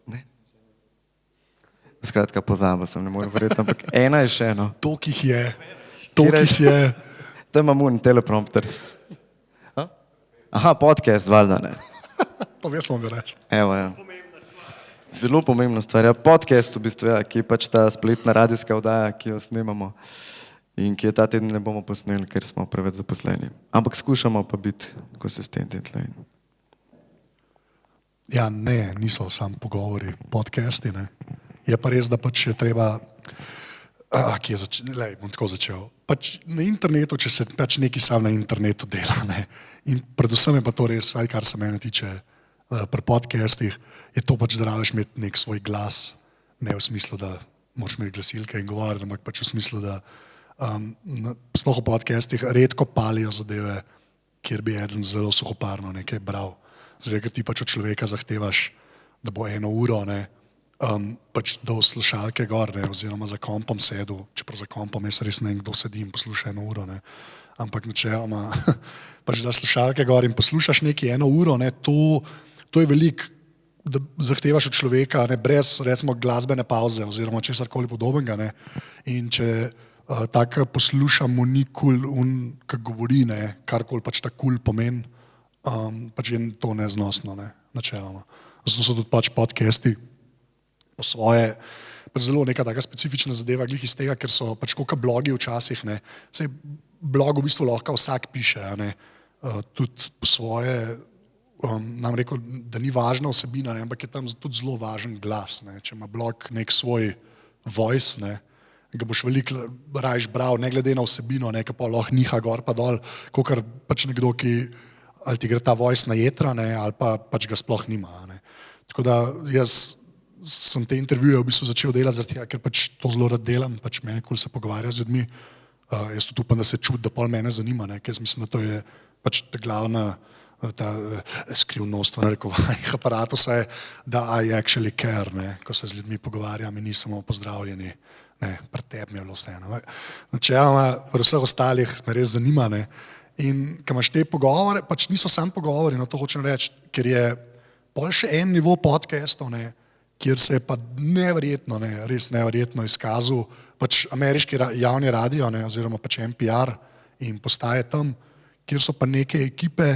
Ne? Skratka, pozabil sem, ne morem verjeti, ampak ena je še, no. Tokih je. Tam imam un teleprompter. Aha, podcast, valjda, ne. Pa jaz vam bi reči. Evo, ja. Zelo pomembna stvar. Ja, podcast v bistvu, ja, ki je pač ta spletna radijska oddaja, ki jo snemamo in ki jo ta teden ne bomo posneli, ker smo preveč zaposleni. Ampak skušamo pa biti konsistentni tle. Ja, ne, niso samo pogovori, podcasti, ne. Je pa res, da pač je treba, bom tako začel. Pač na internetu, če se pač nekaj sam na internetu dela, ne. In predvsem je pa to res, kar se mene tiče pri podcastih, je to pač, da rabiš imeti nek svoj glas, ne v smislu, da moraš imeti glasilke in govoriti, ampak pač v smislu, da sploh v podcastih redko palijo zadeve, kjer bi eden zelo suhoparno nekaj bral. Zdaj, ker ti pač od človeka zahtevaš, da bo 1 uro, ne, pač dal slušalke gor, ne, oziroma za kompom sedel, čeprav za kompom jaz res ne vem, kdo sedi in posluša 1 uro, ne. Ampak načeloma, pač da slušalke gor in poslušaš nekaj 1 uro, ne, to je veliko, da zahtevaš od človeka, ne, brez recimo glasbene pauze oziroma česarkoli podobnega, ne. In če tako poslušam, mu ni kul, ki govori, ne, karkoli pač ta kul pomeni, pač je to neznosno, ne, načeloma. Zato so tudi pač podcasti po svoje, pač zelo neka taka specifična zadeva, glih iz tega, ker so pač koliko blogi včasih, ne. Saj blog v bistvu lahko vsak piše, a ne, tudi po svoje, nam rekel, da ni važna vsebina, ne, ampak je tam tudi zelo važen glas, ne. Če ima blog nek svoj voice, ne, ga boš veliko rajš bral, ne glede na vsebino, ne, ki pa lahko niha gor pa dol, kakor pač nekdo, ki ali ti gre ta voice na jetra, ne, ali pa pač ga sploh nima, ne. Tako da jaz sem te intervjuje v bistvu začel delati zaradi tega, ker pač to zelo rad delam, pač meni kul se pogovarja z ljudmi, jaz tudi upam, da se čuti, da pol mene zanima, ne, ker jaz mislim, da to je pač ta glavna ta skrivnost v narekovanjih aparatusa je, da I actually care, ne, ko se z ljudmi pogovarjam in ni samo pozdravljeni, ne, pred tebi je bilo vseeno. Načeloma, pri vseh ostalih me res zanima, ne, in ko imaš te pogovore, pač niso samo pogovori, no to hočem reči, ker je pol še en nivo podcastov, ne, kjer se je pa neverjetno, ne, res neverjetno izkazal pač ameriški javni radio, ne, oziroma pač NPR in postaje tam, kjer so pa neke ekipe,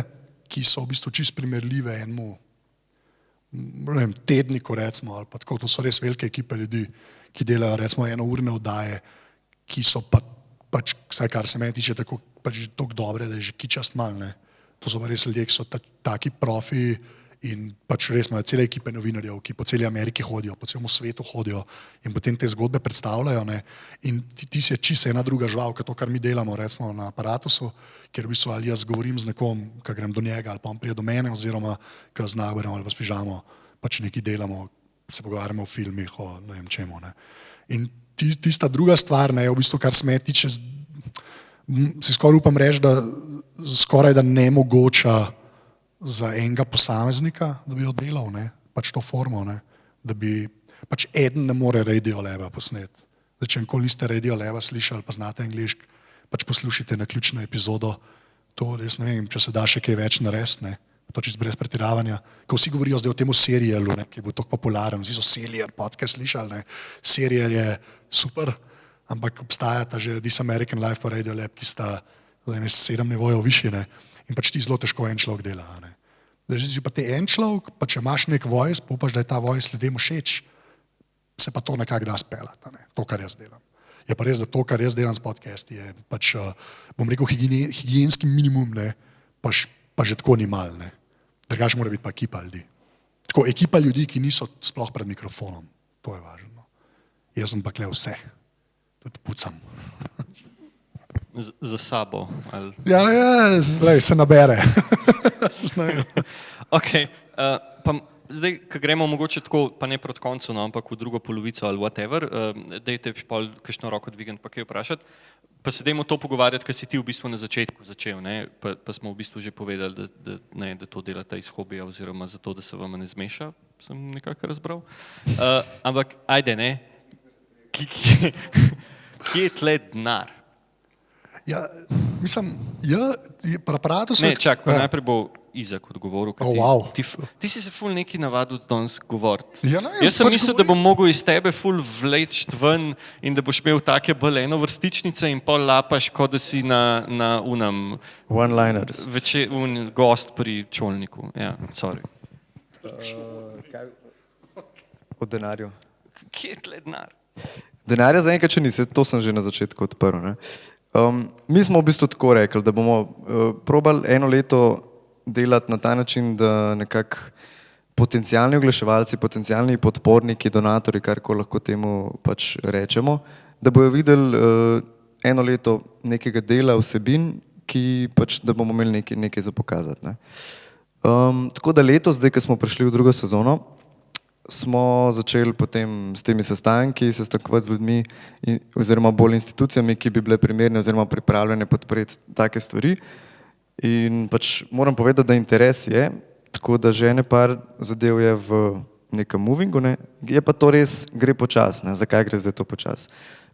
ki so v bistvu čisto primerljive enemu, ne vem, tedniku recimo, ali pa tako, to so res velike ekipe ljudi, ki delajo recimo 1-urne oddaje, ki so pa pač, vsaj kar se meni tiče, tako pač že toliko dobre, da je že kičast mal, ne. To so pa res ljudje, ki so taki profi in pač res imajo cele ekipe novinarjev, ki po celi Ameriki hodijo, po celem svetu hodijo in potem te zgodbe predstavljajo, ne. In ti si je čisto ena druga žival, kot to, kar mi delamo recimo na Aparatusu, kjer v bistvu ali jaz govorim z nekom, ko grem do njega, ali pa on pride do mene, oziroma ko z nagberem ali pa s pižamo, pač nekaj delamo, se pogovarjamo o filmih, o ne vem čemu, ne. In tista druga stvar, ne, je v bistvu, kar se me tiče, si skoraj upam reči, da skoraj da nemogoča za enega posameznika, da bi oddelal, ne, pač to formo, ne, da bi, pač eden ne more Radio Laba posneti. Zdaj, če nikoli niste Radio Laba slišali, pa znate angliški, pač poslušajte naključno epizodo, to res ne vem, če se da še kaj več narediti, ne, to čisto brez pretiravanja, ko vsi govorijo zdaj o tem serialu, ne, ki je bil tako popularen, vsi so Serial podcast slišali, ne, Serial je super, ampak obstajata že This American Life pa Radio Lab, ki sta 7 nivojev višji, ne, in pač ti zelo težko en človek dela, ne. Zdaj, pa te en človek, pa če imaš nek voice, pa upaš, da je ta voice ljudem všeč, se pa to nekako da speljati, ne, to, kar jaz delam. Je pa res, da to, kar jaz delam s podcasti, je pač, bom rekel, higienski minimum, ne, pa že tako ni mal, ne. Drugače mora biti pa ekipa ljudi. Tako, ekipa ljudi, ki niso sploh pred mikrofonom, to je važno. Jaz sem pa kle vse, tudi pucam. Za sabo, ali? Ja, lej, se nabere. Ok, pa zdaj, ko gremo mogoče tako, pa ne proti koncu, no, ampak v drugo polovico ali whatever, dajte pol kakšno roko dvigant pa kaj vprašati, pa se dajmo to pogovarjati, ker si ti v bistvu na začetku začel, ne, pa smo v bistvu že povedali, da to delate iz hobija oziroma zato, da se vam ne zmeša, sem nekako razbral. Ampak, ajde, ne, kje je tle denar? Ja, mislim, pri Aparatusu... Ne, čak, pa najprej bo Izak odgovoril, ker ti si se ful neki navadil danes govoriti. Ja, ne vem, jaz sem pač mislil, da bom mogel iz tebe ful vleči ven in da boš imel take bolj enovrstičnice in pol lapaš, kot da si na unem... One-liners. Gost pri Čolniku, ja, sorry. O denarju. Kje je tle denar? Denarja zaenkrat še ni, to sem že na začetku odprl, ne. Mi smo v bistvu tako rekli, da bomo probali 1 leto delati na ta način, da nekako potencialni oglaševalci, potencialni podporniki, donatorji, karkoli lahko temu pač rečemo, da bojo videli 1 leto nekega dela vsebin, ki pač, da bomo imeli nekaj za pokazati, ne. Tako da letos, zdaj, ko smo prišli v drugo sezono, smo začeli potem s temi sestankovati z ljudmi oziroma bolj institucijami, ki bi bile primerne oziroma pripravljene podpreti take stvari. In pač moram povedati, da interes je, tako da že ene par zadev je v nekem movingu, ne. Je pa to res, gre počas, ne. Zakaj gre zdaj to počas?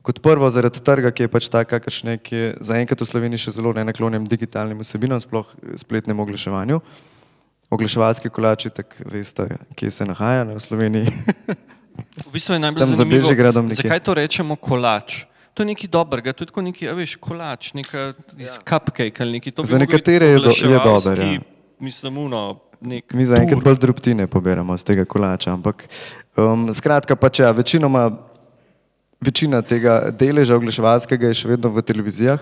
Kot prvo zaradi trga, ki je pač tak, kakršne, ki je zaenkrat v Sloveniji še zelo nenaklonjen digitalnim vsebinam, sploh spletnemu oglaševanju. Oglaševalski kolači, tako veste, kje se nahaja, ne, v Sloveniji. V bistvu je najbolj Tam za zanimivo, Bežigradom nekje. zakaj to rečemo kolač. To je nekaj dobrega, to je tako neki, a veš, kolač, neka cupcake ali neki. To bi Za moglo biti nekatere je dober, oglaševalski, ja. Mislim, nek Mi zaenkrat bolj drobtine poberamo z tega kolača, ampak skratka pač ja, večina tega deleža oglaševalskega je še vedno v televizijah.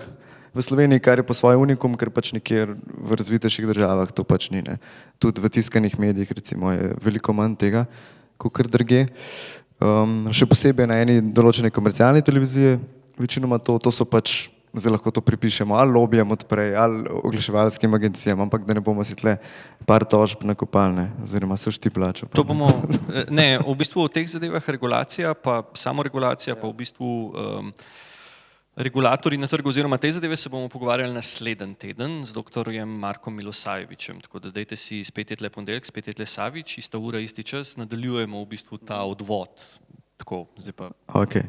V Sloveniji, kar je po svoje unikum, ker pač nikjer v razvitejših državah to pač ni, ne. Tudi v tiskanih medijih recimo je veliko manj tega, kakor drugje. Še posebej na eni določeni komercialni televiziji, večinoma to so pač, zdaj lahko to pripišemo ali lobijem odprej, ali oglaševalskim agencijam, ampak da ne bomo si tle par tožb nakopali, ne, oziroma so ti plačo. To bomo, ne, v bistvu v teh zadevah regulacija, pa samoregulacija, pa v bistvu regulatorji na trgu oziroma te zadeve se bomo pogovarjali naslednji teden z doktorjem Markom Milosajevičem, tako da dajte si spet je tle ponedeljek, spet je tle Savič, ista ura, isti čas, nadaljujemo v bistvu ta odvod. Tako, zdaj pa. Ok,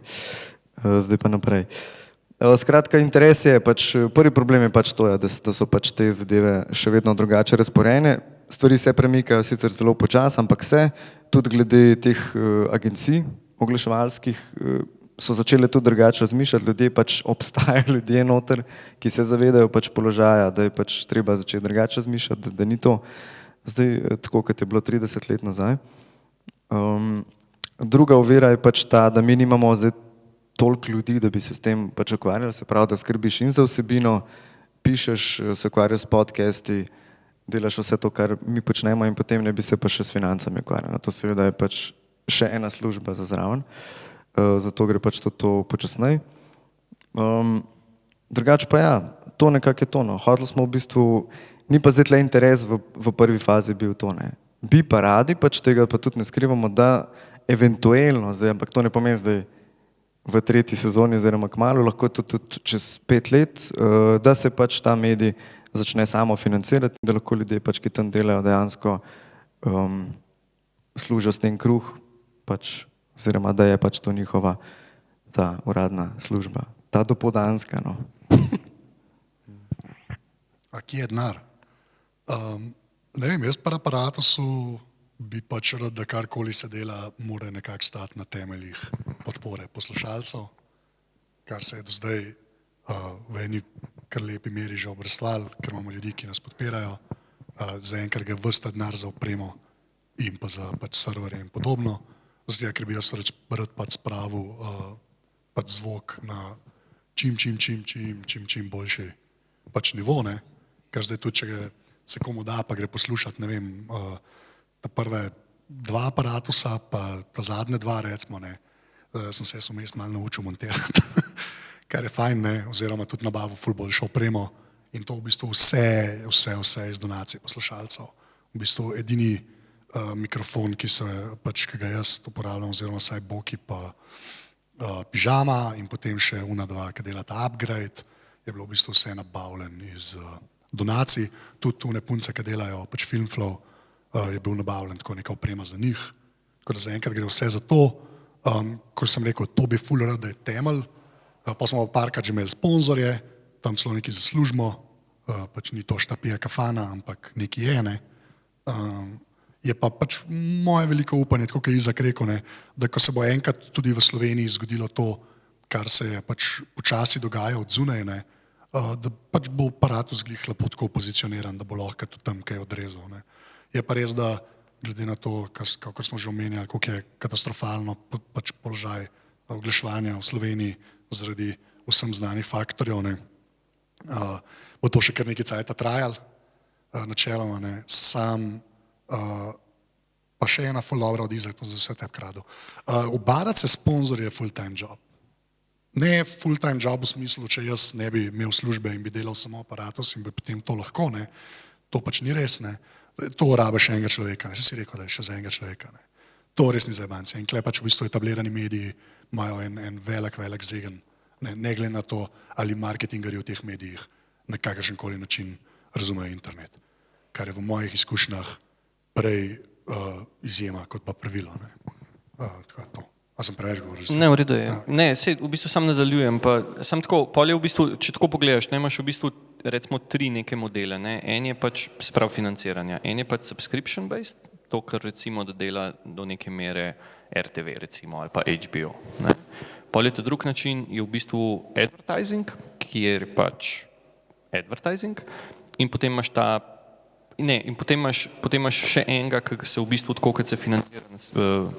zdaj pa naprej. Skratka, interes je pač, prvi problem je pač to, da so pač te zadeve še vedno drugače razporejene. Stvari se premikajo sicer zelo počasi, ampak se, tudi glede teh agencij oglaševalskih, so začele tudi drugače razmišljati, ljudje pač obstajajo ljudje noter, ki se zavedajo pač položaja, da je pač treba začeti drugače razmišljati, da ni to zdaj tako, kot je bilo 30 let nazaj. Druga ovira je pač ta, da mi nimamo zdaj toliko ljudi, da bi se s tem pač ukvarjali, se pravi, da skrbiš in za vsebino, pišeš, se ukvarjaš s podcasti, delaš vse to, kar mi počnemo in potem ne bi se pa še s financami ukvarjali. To seveda je pač še ena služba za zraven. Zato gre pač to počasnej. Drugače pa ja, to nekako je to, no. Hoteli smo v bistvu, ni pa zdaj tle interes v prvi fazi bil to, ne. Bi pa radi, pač tega pa tudi ne skrivamo, da eventuelno zdaj, ampak to ne pomeni zdaj v tretji sezoni oziroma kmalu, lahko tudi čez 5 let, da se pač ta medij začne samo financirati, da lahko ljudje pač, ki tam delajo, dejansko služijo s tem kruh, pač oziroma da je pač to njihova ta uradna služba, ta dopoldanska, no. A kje je denar? Ne vem, jaz pri aparatusu bi pač rad, da karkoli se dela, mora nekako stati na temeljih podpore poslušalcev, kar se je do zdaj v eni kar lepi meri že obrestvali, ker imamo ljudi, ki nas podpirajo, zaenkrat gre ves ta denar za opremo in pa za pač serverje in podobno, zato ker bi jaz rad pač spravil pač zvok na čim boljši pač nivo, ne, ker zdaj tudi, če se komu da, pa gre poslušati, ne vem, ta prve 2 aparatusa, pa ta zadnje 2 recimo, ne, sem se jaz vmes malo naučil montirati, kar je fajn, ne, oziroma tudi nabavil ful boljšo opremo in to v bistvu vse iz donacij poslušalcev. V bistvu edini mikrofon, ki ga jaz uporabljam, oziroma saj Boki pa Pižama in potem še una 2, ki delata upgrade, je bilo v bistvu vse nabavljen iz donacij, tudi une punce, ki delajo pač Filmflow, je bil nabavljen tako neka oprema za njih, tako da zaenkrat gre vse za to, kot sem rekel, to bi ful rad, da je temelj, pa smo pa parkrat že imeli sponzorje, tam celo nekaj zaslužimo, pač ni to štapija kafana, ampak nekaj je, ne. Je pa pač moje veliko upanje, tako kot je Izak rekel, ne, da ko se bo enkrat tudi v Sloveniji zgodilo to, kar se je pač počasi dogaja od zunaj, ne, da pač bo aparatus glih lepo tako pozicioniran, da bo lahko tudi tam kaj odrezal, ne. Je pa res, da glede na to, kako smo že omenjali, koliko je katastrofalno pač položaj oglaševanja v Sloveniji zaradi vsem znanih faktorjev, ne, bo to še kar nekaj cajta trajalo, načeloma, ne, sam pa še ena ful dobra od Izak, za vse tep kradu. Ubadati se sponzorje je full-time job. Ne full-time job v smislu, če jaz ne bi imel službe in bi delal samo aparatus in bi potem to lahko, ne, to pač ni res, ne. To rabiš enega človeka, ne, si rekel, da je še za enega človeka, ne. To res ni za jebance in tle pač v bistvu etablirani mediji imajo en velik zegen, ne glede na to, ali marketingarji v teh medijih na kakršenkoli način razumejo internet, kar je v mojih izkušnjah prej izjema kot pa pravilo. Ne. Tako je to. A sem preveč govoril? Ne, v redu je. Ne, sej, v bistvu sam nadaljujem, pa sam tako, pol je v bistvu, če tako pogledaš, ne, imaš v bistvu recimo 3 neke modele, ne. En je pač, se pravi financiranja, en je pač subscription based, to, kar recimo da dela do neke mere RTV recimo ali pa HBO, ne. Pol je ta drug način, je v bistvu advertising, kjer pač advertising in potem imaš ta, ne, in potem imaš še enega, ki se v bistvu tako, kot se financira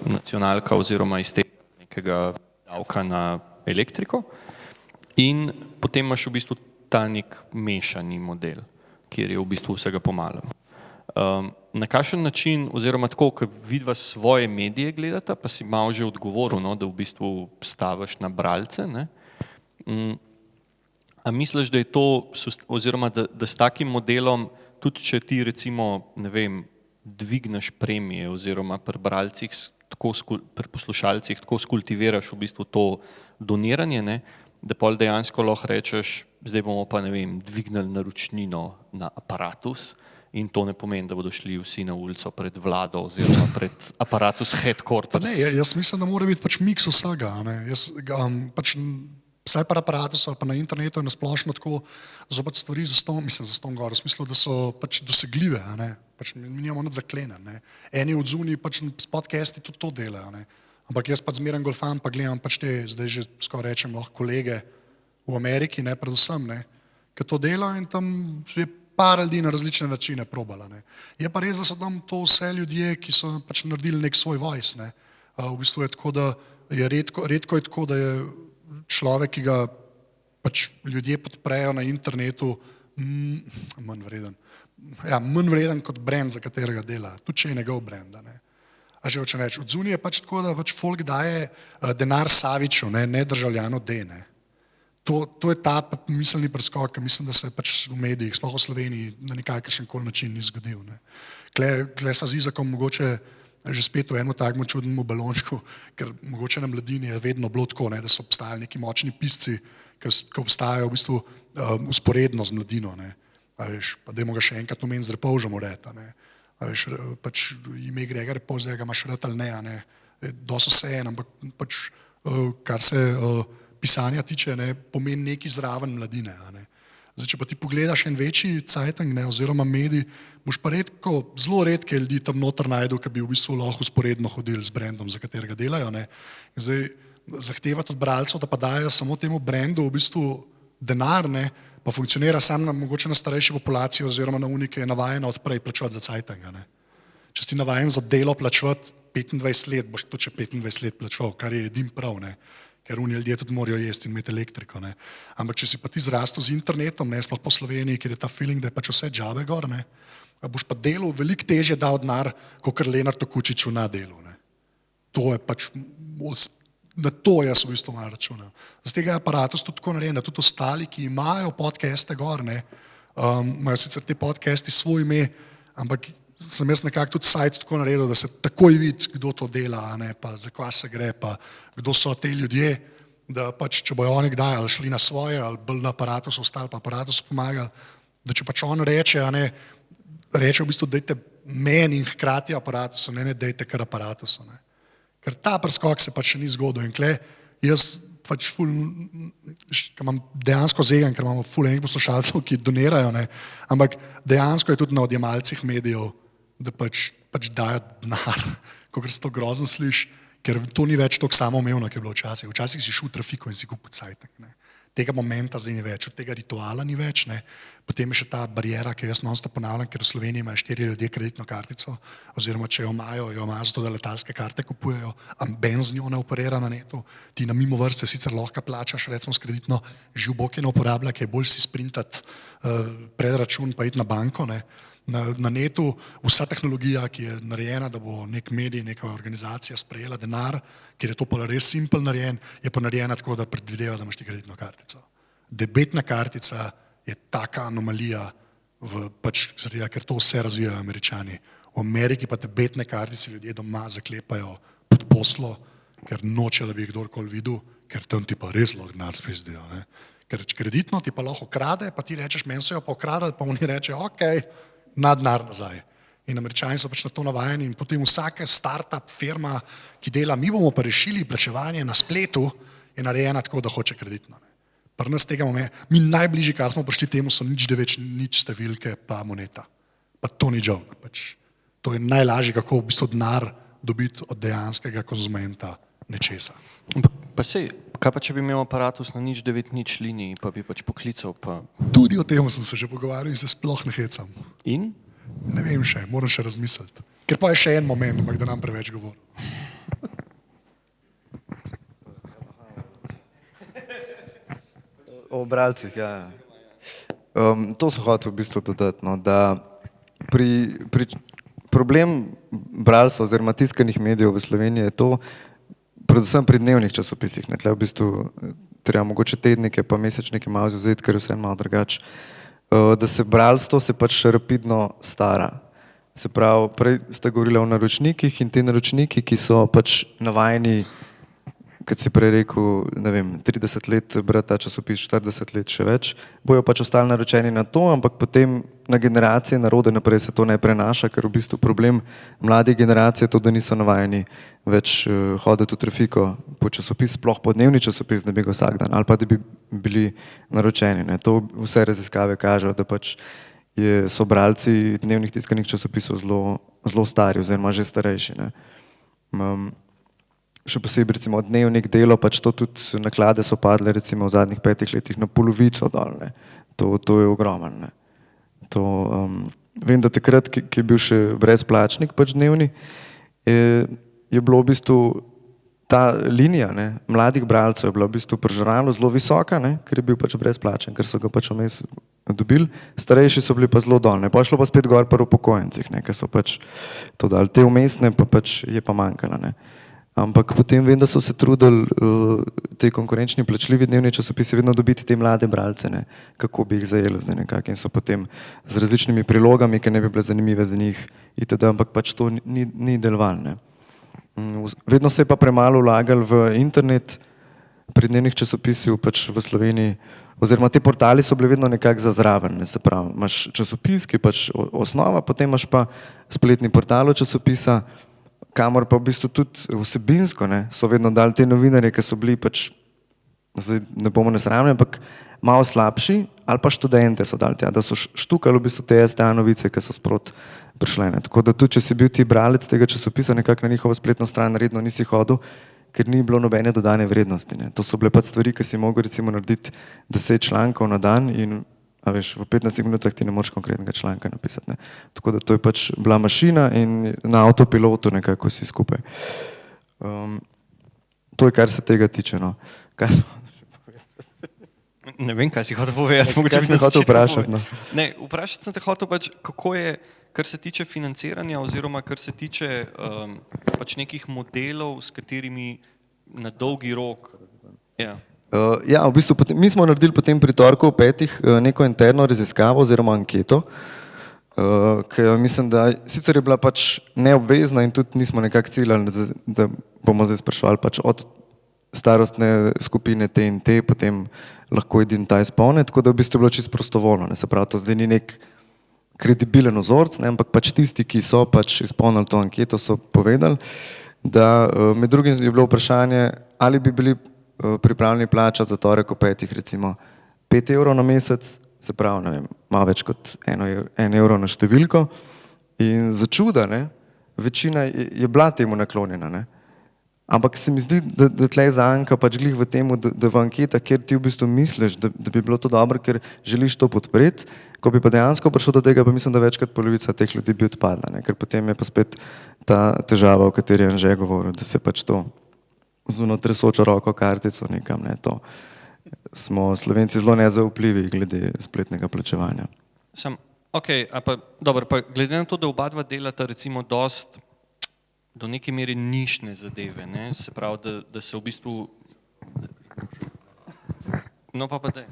nacionalka oziroma iz tega nekega davka na elektriko in potem imaš v bistvu ta nek mešani model, kjer je v bistvu vsega po malem. Na kakšen način, oziroma tako, ko vidva svoje medije gledata, pa si malo že odgovoril, no, da v bistvu staviš na bralce, ne? A misliš, da je to, oziroma da s takim modelom, tudi če ti recimo, ne vem, dvigneš premije oziroma pri bralcih, pri poslušalcih tako skultiviraš v bistvu to doniranje, ne, da pol dejansko lahko rečeš, zdaj bomo pa, ne vem, dvignili naročnino na Aparatus in to ne pomeni, da bodo šli vsi na ulico pred vlado oziroma pred Aparatus headquarters. Pa ne, jaz mislim, da mora biti pač miks vsega, ne. Jaz pač vsaj pa Aparatus ali pa na internetu je nasplošno tako zopet stvari zastonj gor, v smislu, da so pač dosegljive, a ne. Pač mi nimamo nič zaklenjen, ne. Eni od zunaj pač s podcasti tudi to delajo, ne. Ampak jaz pač zmeraj golfam pa gledam pač te, zdaj že skoraj rečem lahko kolege v Ameriki, ne, predvsem, ne, ki to delajo in tam je par ljudi na različne načine probala, ne. Je pa res, da so tam to vse ljudje, ki so pač naredili nek svoj voice, ne. V bistvu je tako, da je redko je tako, da je človek, ki ga pač ljudje podprejo na internetu, manj vreden kot brand, za katerega dela, tudi če je njegov brand, ne. A že hočem reči, od zunaj je pač tako, da pač folk daje denar Saviču, ne državljanu D, ne. To je ta miselni preskok, mislim, da se pač v medijih, sploh v Sloveniji, na nekakšen koli način ni zgodil, ne. Tle sva z Izakom mogoče že spet v enem takemu čudnemu balončku, ker mogoče na mladini je vedno bilo tako, ne, da so obstajali neki močni pisci, ki obstajajo v bistvu usporedno z mladino, ne. A veš, pa dajmo ga še enkrat omeniti z Repovžem ureda, ne. A veš, pač ime Gregor Repovž, zdaj ga imaš rad ali ne, a ne. Dosti vseeno, ampak pač kar se pisanja tiče, ne, pomeni neki zraven mladine, a ne. Zdaj, če pa ti pogledaš en večji cajtang, ne, oziroma medij, boš pa zelo redke ljudi tam noter najdel, ki bi v bistvu lahko usporedno hodili z brandom, za katerega delajo, ne. Zdaj, zahtevati od bralcev, da pa dajo samo temu brandu v bistvu denar, ne, pa funkcionira sam mogoče na starejši populaciji oziroma na unike je navajena odprej plačevati za cajtanga, ne. Če si navajen za delo plačevati 25 let, boš to če 25 let plačeval, kar je edin prav, ne. Ker oni ljudje tudi morajo jesti in imeti elektriko, ne. Ampak če si pa ti zrastel z internetom, ne, sploh po Sloveniji, kjer je ta feeling, da je pač vse džabe gor, ne, boš pa delu veliko težje dal denar, kakor Lenartu Kučiču na delu, ne. To je pač, na to jaz v bistvu malo računam. Z tega je Aparatus tudi tako narejen, da tudi ostali, ki imajo podcaste gor, ne, imajo sicer te podcasti svoj ime, ampak sem jaz nekako tudi sajt tako naredil, da se takoj vidi, kdo to dela, a ne, pa za kva se gre, pa kdo so te ljudje, da pač, če bojo oni kdaj ali šli na svoje, ali bolj na Aparatus ostali, pa Aparatus pomagali, da če pač on reče, a ne, reče v bistvu, dajte meni in hkrati Aparatusu, ne dajte kar Aparatusu, ne. Ker ta preskok se pač še ni zgodil in tle, jaz pač ful, ker imam dejansko zegen, ker imamo ful enih poslušalcev, ki donirajo, ne, ampak dejansko je tudi na odjemalcih medijev, da pač dajo denar, kakor se to grozno sliši, ker to ni več tako samoumevno, kot je bilo včasih. Včasih si šel v trafiko in si kupil cajtang, ne. Tega momenta zdaj ni več, od tega rituala ni več, ne. Potem je še ta bariera, ki jaz non-stop ponavljam, ker v Sloveniji imajo 4 ljudje kreditno kartico, oziroma če jo imajo zato, da letalske karte kupujejo, amben z njo ne operira na netu, ti na mimo vrste sicer lahko plačaš, recimo s kreditno, živ bog je ne uporablja, ki je bolj si sprintati predračun pa iti na banko, ne. Na netu vsa tehnologija, ki je narejena, da bo nek medij, neka organizacija sprejela denar, ker je to pa res simpel narejen, je pa narejena tako, da predvideva, da imaš ti kreditno kartico. Debetna kartica je taka anomalija, ker to vse razvijajo Američani. V Ameriki pa debetne kartice ljudje doma zaklepajo pod poslo, ker noče, da bi jih kdorkoli videl, ker tam ti pa res lahko denar spizdijo, ne. Ker kreditno ti pa lahko krade, pa ti rečeš, meni so jo pa ukradali, pa oni reče, okej, na denar nazaj. In Američani so pač na to navajeni in potem vsaka startup firma, ki dela, mi bomo pa rešili plačevanje na spletu, je narejena tako, da hoče kreditno. Pri nas tega moment, mi najbližji, kar smo prišli temu, so 0,9, nič številke pa moneta. Pa to ni joke. Pač, to je najlažje, kako v bistvu denar dobiti od dejanskega konzumenta nečesa. Pa sej, kaj pa če bi imel aparatus na 0,9 liniji, pa bi pač poklical, pa... Tudi o tem sem se že pogovarjal in se sploh ne hecam. In? Ne vem še, moram še razmisliti. Ker pa je še en moment, ampak da nam preveč govori. O bralcih, ja. To sem hotel v bistvu dodati, no, da problem bralstva oziroma tiskanih medijev v Sloveniji je to, predvsem pri dnevnih časopisih, ne, tle v bistvu treba mogoče tednike pa mesečnike malo vzeti, ker je vse malo drugače, da se bralstvo se pač rapidno stara. Se pravi, prej ste govorili o naročnikih in te naročniki, ki so pač navajeni, kot si prej rekel, ne vem, 30 let brati ta časopis, 40 let še več, bojo pač ostali naročeni na to, ampak potem na generacije narode naprej se to ne prenaša, ker v bistvu problem mladih generacij je to, da niso navajeni več hoditi v trafiko po časopis, sploh po dnevni časopis, da bi ga vsak dan, ali pa da bi bili naročeni. Ne. To vse raziskave kažejo, da pač so bralci dnevnih tiskanih časopisov zelo stari oziroma že starejši. Ne. Še posebej recimo dnevnik Delo, pač to tudi naklade so padle recimo v zadnjih 5 letih na polovico dol, ne. To je ogromno, ne. Vem, da takrat, ki je bil še brezplačnik pač dnevni, je bilo v bistvu ta linija, ne, mladih bralcev je bila v bistvu požralo zelo visoka, ne, ker je bil pač brezplačen, ker so ga pač vmes dobili, starejši so bili pa zelo dol, ne, pa je šlo pa spet gor pri upokojencih, ne, ker so pač to dali, te vmesne pa pač je pa manjkalo, ne. Ampak potem vem, da so se trudili te konkurenčni plačljivi dnevni časopisi vedno dobiti te mlade bralce, ne, kako bi jih zajeli zdaj nekako in so potem z različnimi prilogami, ki ne bi bile zanimive za njih itd., ampak pač to ni delovalo, ne. Vedno se je pa premalo vlagali v internet pri dnevnih časopisih pač v Sloveniji, oziroma te portali so bili vedno nekako za zraven, ne, se pravi, imaš časopis, ki je pač osnova, potem imaš pa spletni portal od časopisa, kamor pa v bistvu tudi vsebinsko, ne, so vedno dali te novinarje, ki so bili pač, zdaj ne bomo nesramni, ampak malo slabši, ali pa študente so dali tja, da so štukali v bistvu te STA novice, ki so sprot prišle, ne. Tako da tudi, če si bil ti bralec tega časopisa, nekako na njihovo spletno stran redno nisi hodil, ker ni bilo nobene dodane vrednosti, ne. To so bile pač stvari, ki si mogel recimo narediti 10 člankov na dan in a veš, v 15 minutah ti ne moreš konkretnega članka napisati, ne. Tako da to je pač bila mašina in na avtopilotu nekako vsi skupaj. To je, kar se tega tiče, no. Ne vem, kaj si hotel povedati. Kaj si me hotel vprašati, no. Ne, vprašati sem te hotel pač, kako je, kar se tiče financiranja oziroma kar se tiče pač nekih modelov, s katerimi na dolgi rok, ja. Ja, v bistvu mi smo naredili potem pri Torku v 5 neko interno raziskavo oziroma anketo, ki mislim, da sicer je bila pač neobvezna in tudi nismo nekako ciljali, da bomo zdaj spraševali pač od starostne skupine te in te, potem lahko edin ta izpolne, tako da v bistvu je bilo čisto prostovoljno, ne, se pravi, to zdaj ni nek kredibilen vzorc, ne, ampak pač tisti, ki so pač izpolnili to anketo, so povedali, da med drugim je bilo vprašanje, ali bi bili pripravljeni plačati za Torek v 5 recimo 5 evrov na mesec, se pravi, ne vem, malo več kot 1 evro na številko in za čuda, ne, večina je bila temu naklonjena, ne. Ampak se mi zdi, da tle zanka pač glih v temu, da v anketah, kjer ti v bistvu misliš, da bi bilo to dobro, ker želiš to podpreti, ko bi pa dejansko prišlo do tega, pa mislim, da večkrat polovica teh ljudi bi odpadla, ne, ker potem je pa spet ta težava, o kateri je Anže govoril, da se pač to z ono tresočo roko kartico nekam, ne, to. Smo Slovenci zelo nezaupljivi glede spletnega plačevanja. Okej, a pa, dobro, pa glede na to, da oba dva delata recimo dost do neke mere nišne zadeve, ne, se pravi, da se v bistvu, no pa daj.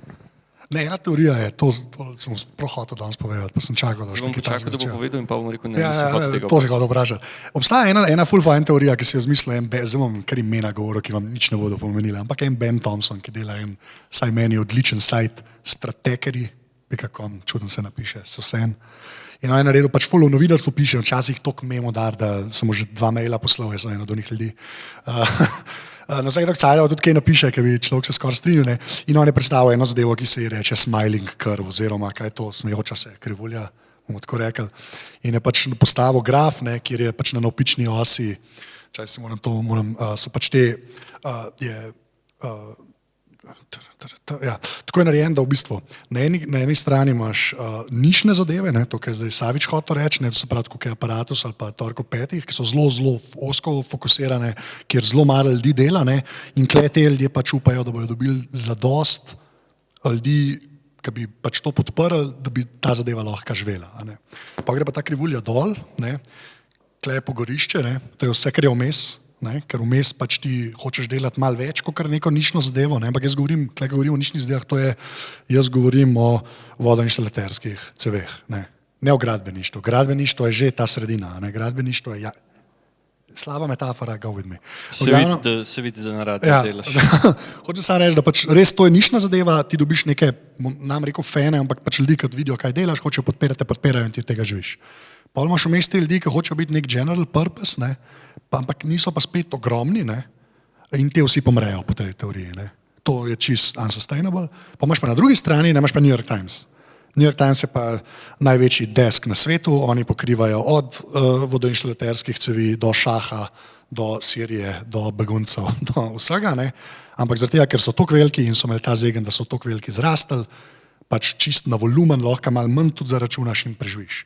Ne, ena teorija je, to sem prav hotel danes povedati, pa sem čakal, da boš nekaj takega začel. Bom počakal, da bo povedal in pa bom rekel, ne, Ja, nisem tega. to si hotel vprašati. Obstaja ena full fine teorija, ki si jo izmislil en band, zdaj bom kar imena govoril, ki vam nič ne bodo pomenili, ampak en Ben Thompson, ki dela en, saj meni odličen sajt, stratekerji.com, čuden se napiše, Sosen. In on je naredil pač follow novinarstvo, piše, včasih toliko memo dar, da sem mu že 2 maila poslal, jaz sem eno od onih ljudi. Na vsake tak cajlo tudi kaj napiše, ker bi človek se skoraj strinjal, ne. In on je predstavil eno zadevo, ki se ji reče smiling curve, oziroma kaj je to, smejoča se krivulja, bomo tako rekli. In je pač postavil graf, ne, kjer je pač na navpični osi, so pač te, tako je narejen, da v bistvu na eni strani imaš nišne zadeve, ne, to, kar je zdaj Savič hotel reči, ne, to se pravi, kot je Aparatus ali pa Torko petih, ki so zelo ozko fokusirane, kjer zelo malo ljudi dela, ne, in tle te ljudje pač upajo, da bodo dobili zadost ljudi, ki bi pač to podprli, da bi ta zadeva lahko živela. Pa gre pa ta krivulja dol, ne, tle je pogorišče, ne, to je vse, kar je vmes, ne, ker vmes pač ti hočeš delati malo več, kot neko nišno zadevo, ne, ampak jaz govorim o nišnih zadevah, to je, jaz govorim o vodoinštalaterskih ceveh, ne o gradbeništvu. Gradbeništvo je že ta sredina, ne, gradbeništvo je slaba metafora, go with me. Se vidi, da na radiju delaš. Hočem samo reči, da pač res to je nišna zadeva, ti dobiš neke, nam rekel fene, ampak pač ljudi, ki vidijo, kaj delaš, hočejo podpirati, podpirajo in ti od tega živiš. Pol imaš vmes te ljudi, ki hočejo biti nek general purpose, ne, ampak niso pa spet ogromni, ne, in te vsi pomrejo po tej teoriji, ne. To je čist unsustainable. Pa imaš pa na drugi strani, imaš pa New York Times. New York Times je pa največji desk na svetu, oni pokrivajo od vodoinštalaterskih cevi do šaha, do Sirije, do beguncev, do vsega, ne. Ampak zaradi tega, ker so toliko veliki in so imeli ta zegen, da so toliko veliki zrastli, pač čist na volumen lahko malo manj tudi zaračunaš in preživiš.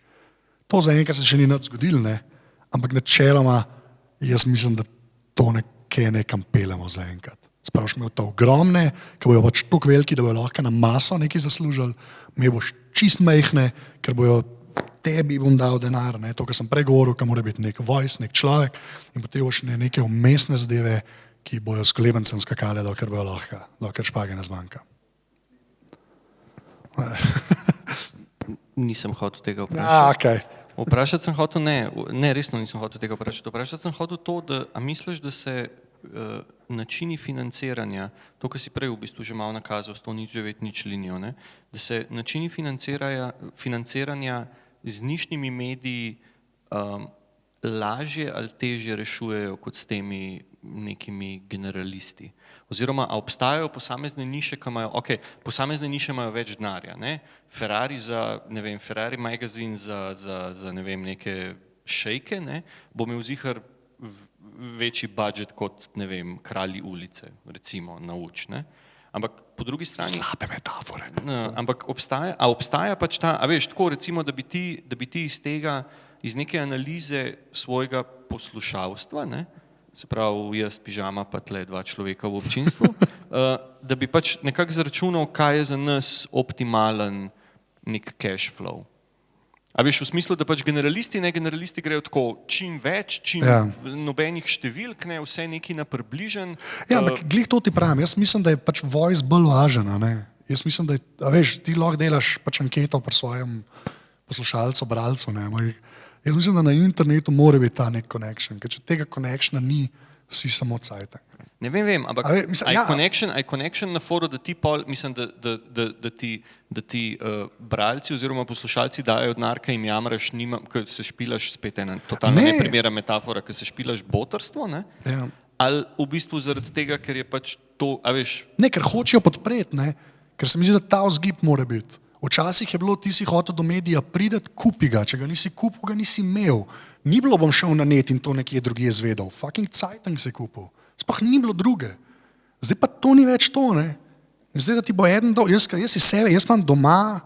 To zaenkrat se še ni nič zgodilo, ne, ampak načeloma jaz mislim, da to nekam pelemo zaenkrat. Spravo imel to ogromne, ki bojo pač toliko veliki, da bojo lahko na maso nekaj zaslužili, me boš čist majhne, ker bojo tebi bom dal denar, ne, to, kar sem prej govoril, ki mora biti nek voice, nek človek in potem boš neke umestne zadeve, ki bojo s kolebencem skakale, dokler bojo lahko, dokler špage ne zmanjka. Nisem hotel tega vprašati. Okay. Vprašati sem hotel, ne, resno nisem hotel tega vprašati. Vprašati sem hotel to, da, a misliš, da se načini financiranja, to, kar si prej v bistvu že malo nakazal s to 0,9 linijo, ne, da se načini financiranja z nišnimi mediji lažje ali težje rešujejo kot s temi nekimi generalisti. Oziroma, a obstajajo posamezne niše, ki imajo, posamezne niše imajo več denarja, ne? Ferrari za, ne vem, Ferrari magazin za ne vem, neke šejke, ne, bo imel zihar večji budžet kot, ne vem, Kralji ulice, recimo, nauč, ne. Ampak po drugi strani... Slabe metafore. Ampak obstaja pač ta, a veš, tako recimo, da bi ti iz tega, iz neke analize svojega poslušalstva, ne, se pravi jaz, pižama, pa tle 2 človeka v občinstvu, da bi pač nekako zračunal, kaj je za nas optimalen nek cash flow. A veš, v smislu, da pač generalisti, ne generalisti grejo tako čim več, čim nobenih številk, ne, vse neki na približen. Ja, ampak glih to ti pravim, jaz mislim, da je pač voice bolj važen, ne. Jaz mislim, da je, a veš, ti lahko delaš pač anketo pri svojem poslušalcu, bralcu, ne. Jaz mislim, da na internetu mora biti ta nek connection, ker če tega connectiona ni, vsi samo cajtang. Ne vem, ampak aj connection na foru, da ti pol, mislim, da ti bralci oziroma poslušalci dajo denar, kaj jim jamraš, ko se špilaš, spet ena totalno neprimera metafora, ko se špilaš botrstvo, ne? Ja. Ali v bistvu zaradi tega, ker je pač to, a veš... Ne, ker hočejo podpreti, ne, ker se mi zdi, da ta vzgib mora biti. Včasih je bilo, ti si hotel do medija prideti, kupi ga, če ga nisi kupil, ga nisi imel. Ni bilo, bom šel na net in to nekje drugje zvedel. Fucking Zeitung si kupil. Sploh ni bilo druge. Zdaj pa to ni več to, ne. Zdaj, da ti bo eden dol, jaz si sebe, jaz imam doma,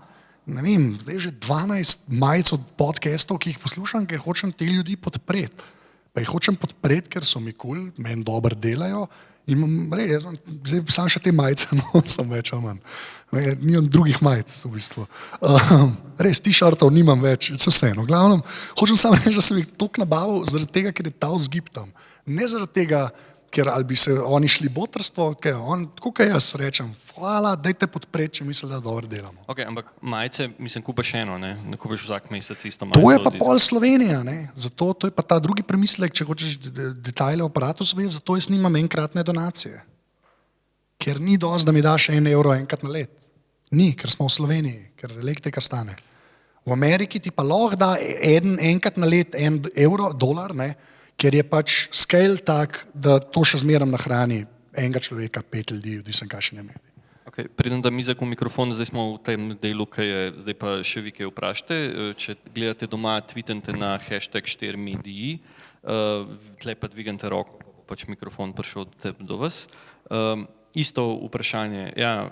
ne vem, zdaj že 12 majic od podcastov, ki jih poslušam, ker hočem te ljudi podpreti. Pa jih hočem podpreti, ker so mi cool, meni dobro delajo in jaz imam, zdaj sam še te majice nosim več, nimam drugih majic v bistvu. Res, t-shirtov nimam več, vseeno. Glavnem, hočem samo reči, da sem jih toliko nabavil zaradi tega, ker je ta vzgib tam. Ne zaradi tega, ker ali bi se oni šli botrstvo, ker on, tako kaj jaz rečem, hvala, dajte podpreti, če misli, da dobro delamo. Ok, ampak majice, mislim, kupaš eno, ne kupaš vsak mesec isto majico. To je pa pol Slovenija, ne, zato to je pa ta drugi premislek, če hočeš detajle o Aparatus ve, zato jaz nimam enkratne donacije. Ker ni dosti, da mi daš 1 evro enkrat na let. Ni, ker smo v Sloveniji, ker elektrika stane. V Ameriki ti pa lahko da enkrat na let €1, dolar, ne, ker je pač scale tak, da to še zmeraj nahrani enega človeka, 5 ljudi, odvisen kakšen je medij. Okay, preden da mizek v mikrofon, zdaj smo v tem delu, ki je, zdaj pa še vi kaj vprašate. Če gledate doma, tweetante na #4mediji, tle pa dvignete roko, pa pač mikrofon prišel do vas. Isto vprašanje, ja,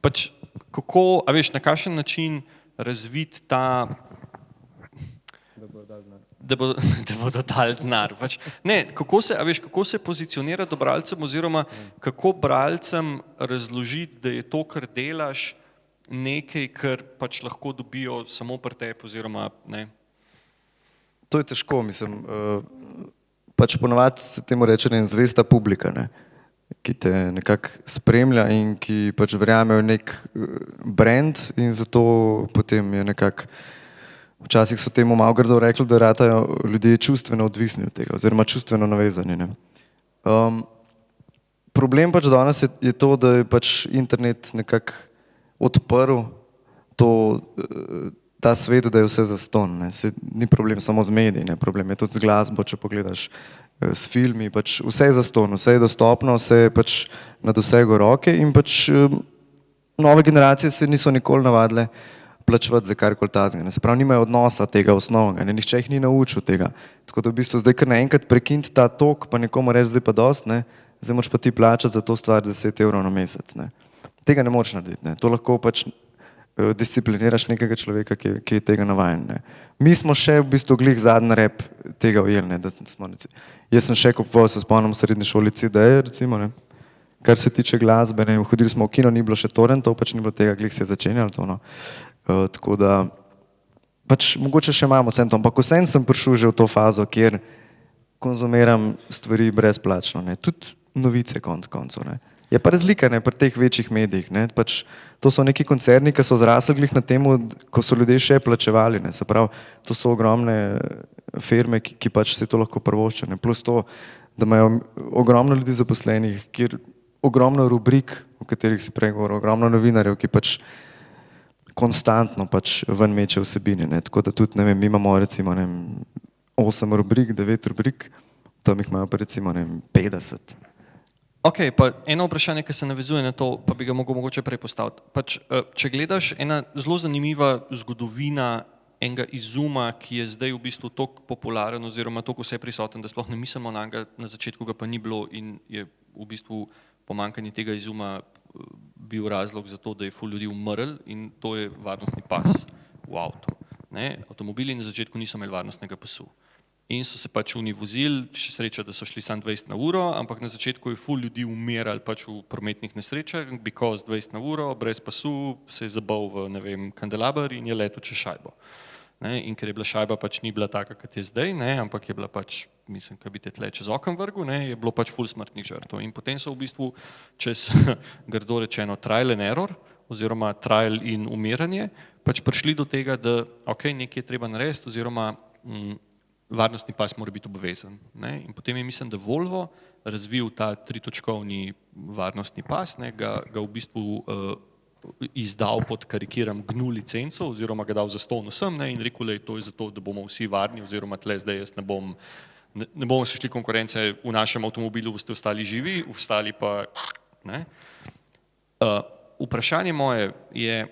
pač kako, a veš, na kakšen način razviti ta, da bodo dali denar. Pač, ne, kako se pozicionira do bralcem oziroma kako bralcem razložiti, da je to, kar delaš, nekaj, kar pač lahko dobijo samo pri tebi oziroma ne. To je težko, mislim. Pač ponovadi se temu reče zvesta publika, ne, ki te nekako spremlja in ki pač verjamejo v nek brand in zato potem je nekako, včasih so temu malo grdo rekli, da ratajo ljudje čustveno odvisni od tega oziroma čustveno navezani. Ne. Problem pač danes je to, da je pač internet nekako odprl ta svet, da je vse zastonj. Ni problem samo z mediji, ne. Problem je tudi z glasbo, če pogledaš s filmi, pač vse je zastonj, vse je dostopno, vse je pač nad vsego roke in pač nove generacije se niso nikoli navadile plačevati za karkoli takega. Se pravi, nimajo odnosa tega osnovnega, ne, nihče jih ni naučil tega. Tako da v bistvu zdaj kar naenkrat prekiniti ta tok, pa nekomu reči, zdaj pa dosti, ne, zdaj moraš pa ti plačati za to stvar €10 na mesec. Ne. Tega ne moreš narediti, ne. To lahko pač discipliniraš nekega človeka, ki je tega navajen. Ne. Mi smo še v bistvu glih zadnji rep tega ujeli, ne, da smo, jaz sem še kupoval, se spomnim v srednji šoli CD, recimo, ne. Kar se tiče glasbe, ne, hodili smo v kino, ni bilo še torrentov, pač ni bilo tega, glih se je začenjalo to, no. Tako da, pač mogoče še imamo centom, ampak vsem sem prišel že v to fazo, kjer konzumiram stvari brezplačno, ne, tudi novice konec koncev, ne. Je pa razlika, ne, pri teh večjih medijih, ne, pač to so neki koncerni, ki so zrasli glih na temu, ko so ljudje še plačevali, ne, se pravi, to so ogromne firme, ki pač se to lahko privoščijo, ne, plus to, da imajo ogromno ljudi zaposlenih, kjer ogromno rubrik, o katerih si prej govoril, ogromno novinarjev, ki pač konstantno pač ven meče vsebine, ne, tako da tudi, ne vem, mi imamo recimo, ne vem, 8 rubrik, 9 rubrik, tam jih imajo pa recimo, ne vem, 50. Ok, pa eno vprašanje, ki se navezuje na to, pa bi ga mogoče prej postaviti. Pač, če gledaš, ena zelo zanimiva zgodovina enega izuma, ki je zdaj v bistvu toliko popularen oziroma toliko vse prisoten, da sploh ne mislimo na njega, na začetku ga pa ni bilo in je v bistvu pomanjkanje tega izuma bil razlog za to, da je ful ljudi umrl in to je varnostni pas v avtu. Ne? Avtomobili na začetku niso imeli varnostnega pasu. In so se pač oni vozili, še sreča, da so šli samo 20 na uro, ampak na začetku je ful ljudi umirali pač v prometnih nesrečah, because 20 na uro, brez pasu, se je zabal v, ne vem, kandelaber in je letel čez šajbo. Ne? In ker je bila šajba pač ni bila taka, kot je zdaj, ne? Ampak je bila pač, mislim, kaj bi te tle čez okno vrgel, ne? Je bilo pač ful smrtnih žrtev. In potem so v bistvu čez, grdo rečeno, trial and error, oziroma trial in umiranje, pač prišli do tega, da ok, nekaj je treba narediti, oziroma varnostni pas mora biti obvezen. Ne? In potem je, mislim, da Volvo razvil ta 3-točkovni varnostni pas, ne? Ga v bistvu izdal pod, karikiram, GNU licenco oziroma ga dal zastonj vsem, ne? In rekel, da je to zato, da bomo vsi varni oziroma tle zdaj jaz ne bomo se šli konkurence, v našem avtomobilu boste ostali živi, ostali pa ne. Vprašanje moje je,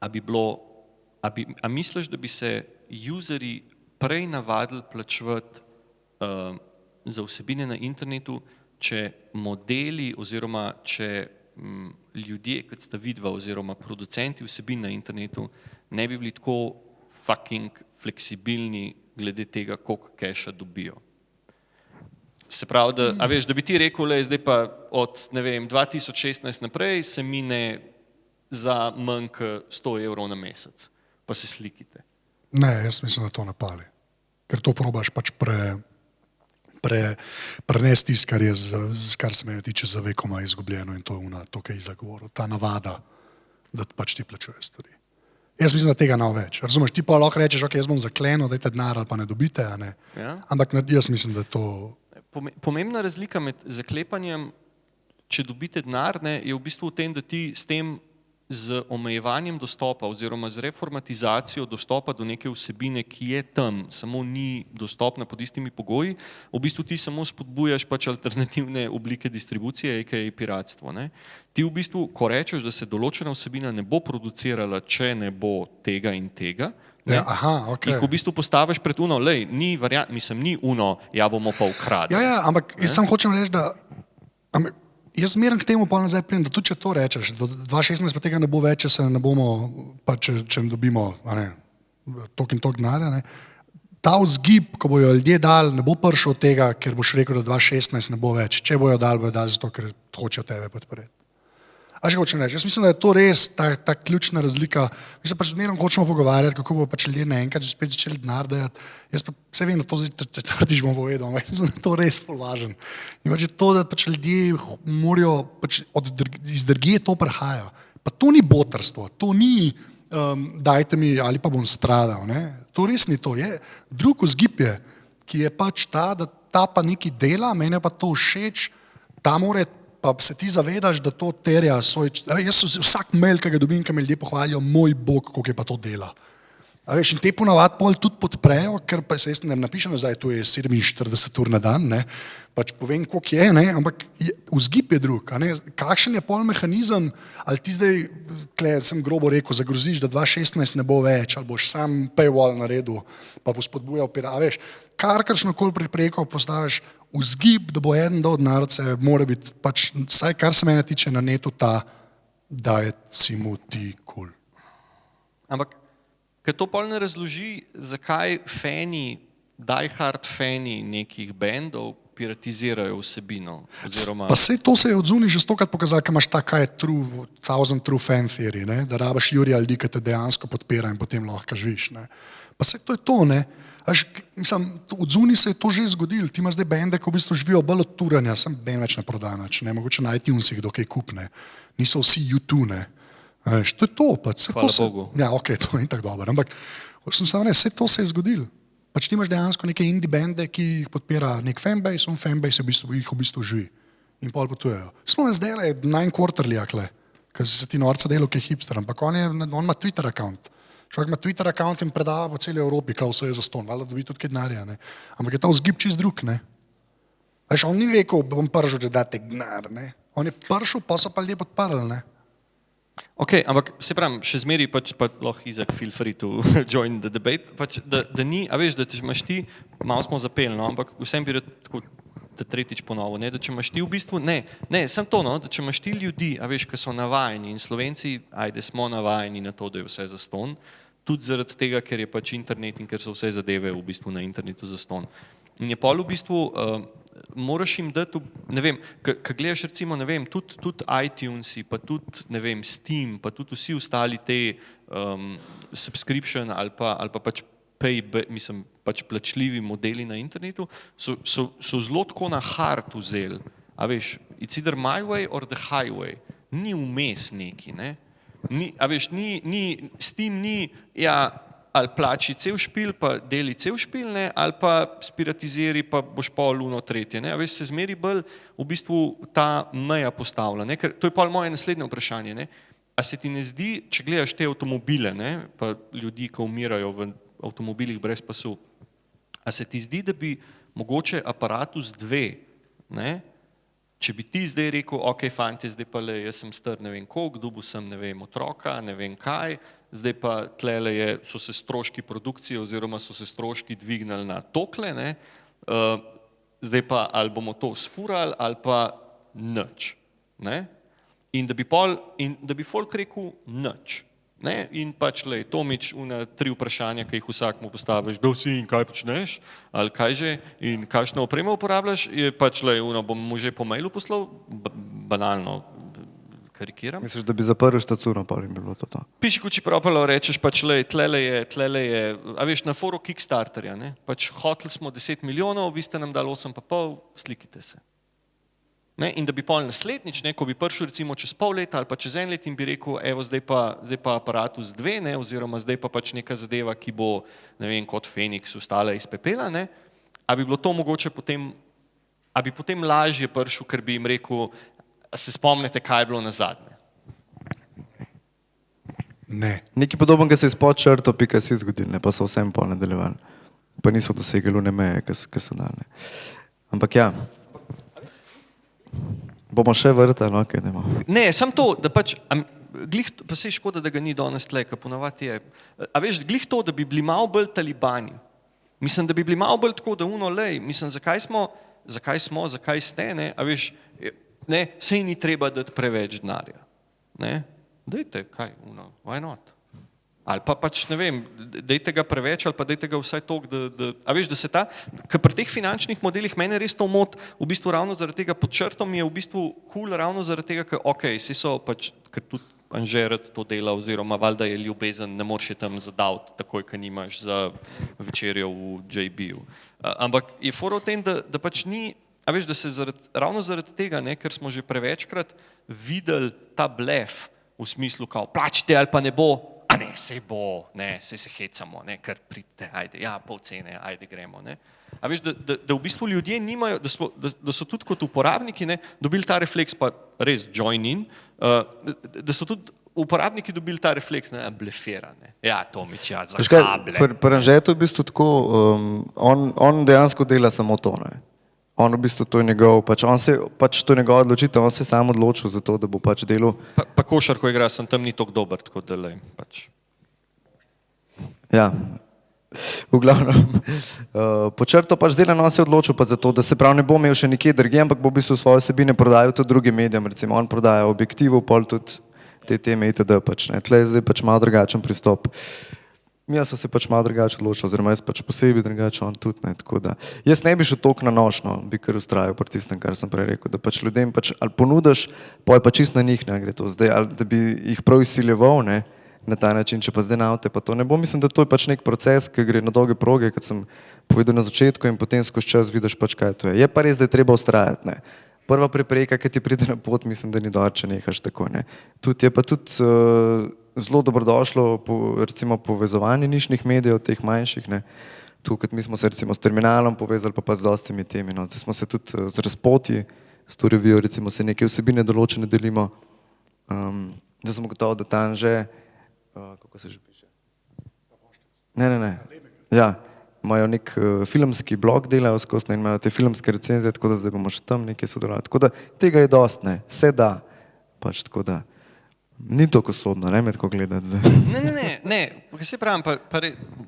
a misliš, da bi se userji prej navadili plačevati za vsebine na internetu, če modeli oziroma če ljudje, kot sta vidva oziroma producenti vsebin na internetu, ne bi bili tako fucking fleksibilni glede tega, koliko keša dobijo. Se pravi, da, a veš, da bi ti rekel, le, zdaj pa od, ne vem, 2016 naprej se mine za manj kot €100 na mesec, pa se slikite. Ne, jaz mislim, da to napali. Ker to probaš pač prenesti tisto, kar se me tiče za vekoma izgubljeno in to je to, kar je zagovoril. Ta navada, da pač ti plačuješ stvari. Jaz mislim, da tega ne več. Razumeš, ti pa lahko rečeš, ok, jaz bom zaklenil, dajte denar ali pa ne dobite, a ne. Ja? Ampak jaz mislim, da je to... Pomembna razlika med zaklepanjem, če dobite denar, ne, je v bistvu v tem, da ti s tem z omejevanjem dostopa oziroma z reformatizacijo dostopa do neke vsebine, ki je tam, samo ni dostopna pod istimi pogoji, v bistvu ti samo spodbujaš pač alternativne oblike distribucije, aka piratstvo. Ne? Ti v bistvu, ko rečeš, da se določena vsebina ne bo producirala, če ne bo tega in tega, Ja, aha, okay. jih v bistvu postaviš pred uno, lej, ni variant, mislim, ni uno, ja bomo pa ukradli. Ja, ampak jaz samo hočem reči, da jaz zmeraj k temu pa nazaj pridem, da tudi če to rečeš, do 2016 pa tega ne bo več, če se ne bomo, pa če dobimo tok in tok denarja, ne. Ta vzgib, ko bojo ljudje dali, ne bo prišel od tega, ker boš rekel, da 2016 ne bo več. Če bojo dali zato, ker hočejo tebe podpreti. A še hočem reči, jaz mislim, da je to res ta ključna razlika. Mi se pač zmeraj hočemo pogovarjati, kako bo pač ljudje naenkrat že spet začeli denar dajati. Jaz pa vse vem, da to četrtič bom povedal, ampak mislim, da je to res važno. In pač je to, da pač ljudje morajo, pač iz drugje to prihaja. Pa to ni botrstvo, to ni dajte mi ali pa bom stradal. Ne? To res ni to. Je drug vzgib je, ki je pač ta, da ta pa nekaj dela, meni je pa to všeč, ta mora pa se ti zavedaš, da to terja svoj... Jaz vsak mail, ki ga dobim, ki me ljudje pohvalijo, moj bog, koliko je pa to dela. A veš, in te ponavadi pol tudi podprejo, ker pa se jaz ne napišem nazaj, to je 47 ur na dan, ne, pač povem, koliko je, ne, ampak vzgib je drug, a ne, kakšen je pol mehanizem, ali ti zdaj, tle sem grobo rekel, zagroziš, da 2016 ne bo več, ali boš sam paywall naredil, pa bo spodbujal pira, a veš, karkoli preko postaviš vzgib, da bo eden od narodce, mora biti pač, saj kar se mene tiče na netu ta, da je si mu ti cool. Ampak, ker to pol ne razloži, zakaj fani, die-hard fani nekih bendov piratizirajo vsebino, oziroma... Pa sej to se je od zunaj že stokrat pokazalo, kaj imaš ta, kaj je true, thousand true fan theory, ne? Da rabaš Jurija ljudi, ki te dejansko podpira in potem lahko živiš. Ne? Pa sej to je to, ne? Mislim, od zunaj se je to že zgodilo, ti imaš zdaj bende, ki v bistvu živijo bolj od turanja, sem ben več ne prodanač, ne? Mogoče na iTunesih dokaj kupne, niso vsi YouTube, ne? Veš, to je to, pač. Hvala Bogu. Ja, ok, to je tako dobro, ampak sem samo reči, vse to se je zgodilo. Pač ti imaš dejansko neke indie bende, ki jih podpira nek fanbase, on fanbase jih v bistvu živi in pol potujejo. Smo zdaj le 9 quarterly, ker se ti norca delo, ki je hipster, ampak on ima Twitter account. Človek ima Twitter account in predava po celi Evropi, kao vse je zastonj, valjda dobi tudi kaj denarja, ne. Ampak je ta vzgib čist drug, ne. Veš, on ni rekel, bom pržil, da date denar, ne. On je pršel, pa so pa ljudje podprli, ne. Ok, ampak se pravim, še zmeri pač pa lahko Izak, feel free to join the debate, pač da ni, a veš, da imaš ti, malo smo zapeli, no, ampak vsem bi tako da tretjič ponovil, ne, da če imaš ti v bistvu, ne, sem to, no, da če imaš ti ljudi, a veš, ki so navajeni in Slovenci, ajde, smo navajeni na to, da je vse zastonj, tudi zaradi tega, ker je pač internet in ker so vse zadeve v bistvu na internetu zastonj. In je pol v bistvu, moraš jim dati, ne vem, ko gledaš recimo, ne vem, tudi iTunesi, pa tudi, ne vem, Steam, pa tudi vsi ostali te subscription ali pa pač mislim, pač plačljivi modeli na internetu, so zelo tako na hard vzeli, a veš, it's either my way or the highway, ni vmes neki, ne, a veš, Steam ni, ja, ali plači cel špil, pa deli cel špil, ne, ali pa spiratiziri, pa boš pol uno tretje, ne, a veš, se zmeri bolj v bistvu ta meja postavlja, ne, ker to je pol moje naslednje vprašanje, ne, a se ti ne zdi, če gledaš te avtomobile, ne, pa ljudi, ki umirajo v avtomobilih brez pasu, a se ti zdi, da bi mogoče Aparatus 2, ne, če bi ti zdaj rekel, ok, fanti, zdaj pa le, jaz sem star ne vem koliko, dobil sem ne vem otroka, ne vem kaj, zdaj pa tlele so se stroški produkcije oziroma so se stroški dvignili na tokle, ne, zdaj pa ali bomo to sfurali ali pa nič, ne, in da bi folk rekel nič, ne, in pač lej, Tomič, una 3 vprašanja, ki jih vsak mu postaviš, kdo si in kaj počneš, ali kaj že, in kakšno opremo uporabljaš, je pač lej, bom mu že po mailu poslal, banalno karikiram. Misliš, da bi zaprl štacuno, pa bi bilo to to? Piši kuči propalo rečeš, pač lej, tlele je, a veš, na foru Kickstarterja, ne, pač hoteli smo 10 milijonov, vi ste nam dali 8,5, slikite se. Ne, in da bi pol naslednjič, ne, ko bi prišel recimo čez pol leta ali pa čez en let in bi rekel, evo zdaj pa Aparatus 2, ne, oziroma zdaj pa pač neka zadeva, ki bo, ne vem, kot Feniks ustala iz pepela, ne, a bi bilo to mogoče potem, a bi potem lažje prišel, ker bi jim rekel, a se spomnite, kaj je bilo nazadnje? Ne. Nekaj podobnega se je spod črto .si zgodil, ne, pa so vsem pol nadaljevali. Pa niso dosegli lune meje, ki so dali. Ampak ja, bomo še vrtali, no, kaj nemo. Ne, samo to, da pač, glih, pa se je škoda, da ga ni danes tle, ker ponavadi je. A veš, glih to, da bi bili malo bolj talibani. Mislim, da bi bili malo bolj tako, da lej, mislim, zakaj ste, ne, a veš, ne, sej ni treba dati preveč denarja. Ne, dajte, kaj, why not? Ali pa pač, ne vem, dajte ga preveč, ali pa dajte ga vsaj toliko, a veš, da se ker pri teh finančnih modelih mene res to moti, v bistvu ravno zaradi tega pod črtom je v bistvu cool, ravno zaradi tega, ker si so pač, ker tudi Anže rad to dela, oziroma valjda je ljubezen, ne moreš je tam zadaviti takoj, ko nimaš za večerjo v JB-ju. Ampak je fora v tem, da pač ni, a veš, da se ravno zaradi tega, ne, ker smo že prevečkrat videli ta blef v smislu, kao, plačite ali pa ne bo, a ne, sej bo, ne, sej se hecamo, ne, kar pridite, ajde, ja, pol cene, ajde gremo, ne. A veš, da v bistvu ljudje nimajo, da so tudi kot uporabniki, ne, dobili ta refleks, pa res join in, da so tudi uporabniki dobili ta refleks, ne, blefira, ne. Ja, to mi čas za kable. Pri Anžetu je v bistvu tako, on dejansko dela samo to, ne. On v bistvu to je njegov, pač to je njegova odločitev, on se je sam odločil za to, da bo pač delal. Pa košarko igra, sem tam ni toliko dober, tako da lej, pač. Ja. V glavnem, po črto pač dela, no, on se je odločil pa za to, da se prav ne bo imel še nikje drugje, ampak bo v bistvu svoje vsebine prodajal tudi drugim medijem, recimo on prodaja Objektivu, pol tudi te teme itd. Pač, ne. Tle je zdaj pač malo drugačen pristop. Mi so se pač malo drugače odločili, oziroma jaz pač posebej drugače, on tudi, ne, tako da. Jaz ne bi šel toliko na nož, no, bi kar ustrajal pri tistem, kar sem prej rekel, da pač ljudem pač ali ponudiš, pol pa čist na njih, ne, gre to zdaj, ali da bi jih prav izsiljeval, ne, na ta način, če pa zdaj na avte, pa to ne bo. Mislim, da to je pač nek proces, ki gre na dolge proge, kot sem povedal na začetku in potem skozi čas vidiš pač, kaj to je. Je pa res, da je treba ustrajati, ne. Prva prepreka, ki ti pride na pot, mislim, da ni dobro, če nehaš tako, ne. Tudi je pa tudi zelo dobrodošlo recimo povezovanje nišnih medijev, teh manjših, ne. Tu, kot mi smo se recimo s Terminalom povezali, pa z dostimi temi, no. Zdaj smo se tudi z Razpoti, s to revijo, recimo se neke vsebine določene delimo. Da sem gotov, da tam že kako se že piše? Ne. Ja, imajo nek filmski blog, delajo skozi in imajo te filmske recenzije, tako da zdaj bomo še tam nekaj sodelovali. Tako da tega je dost, ne, se da, pač tako da. Ni toliko sodno, ne, me tako gledati zdaj. Ne, kaj se pravim,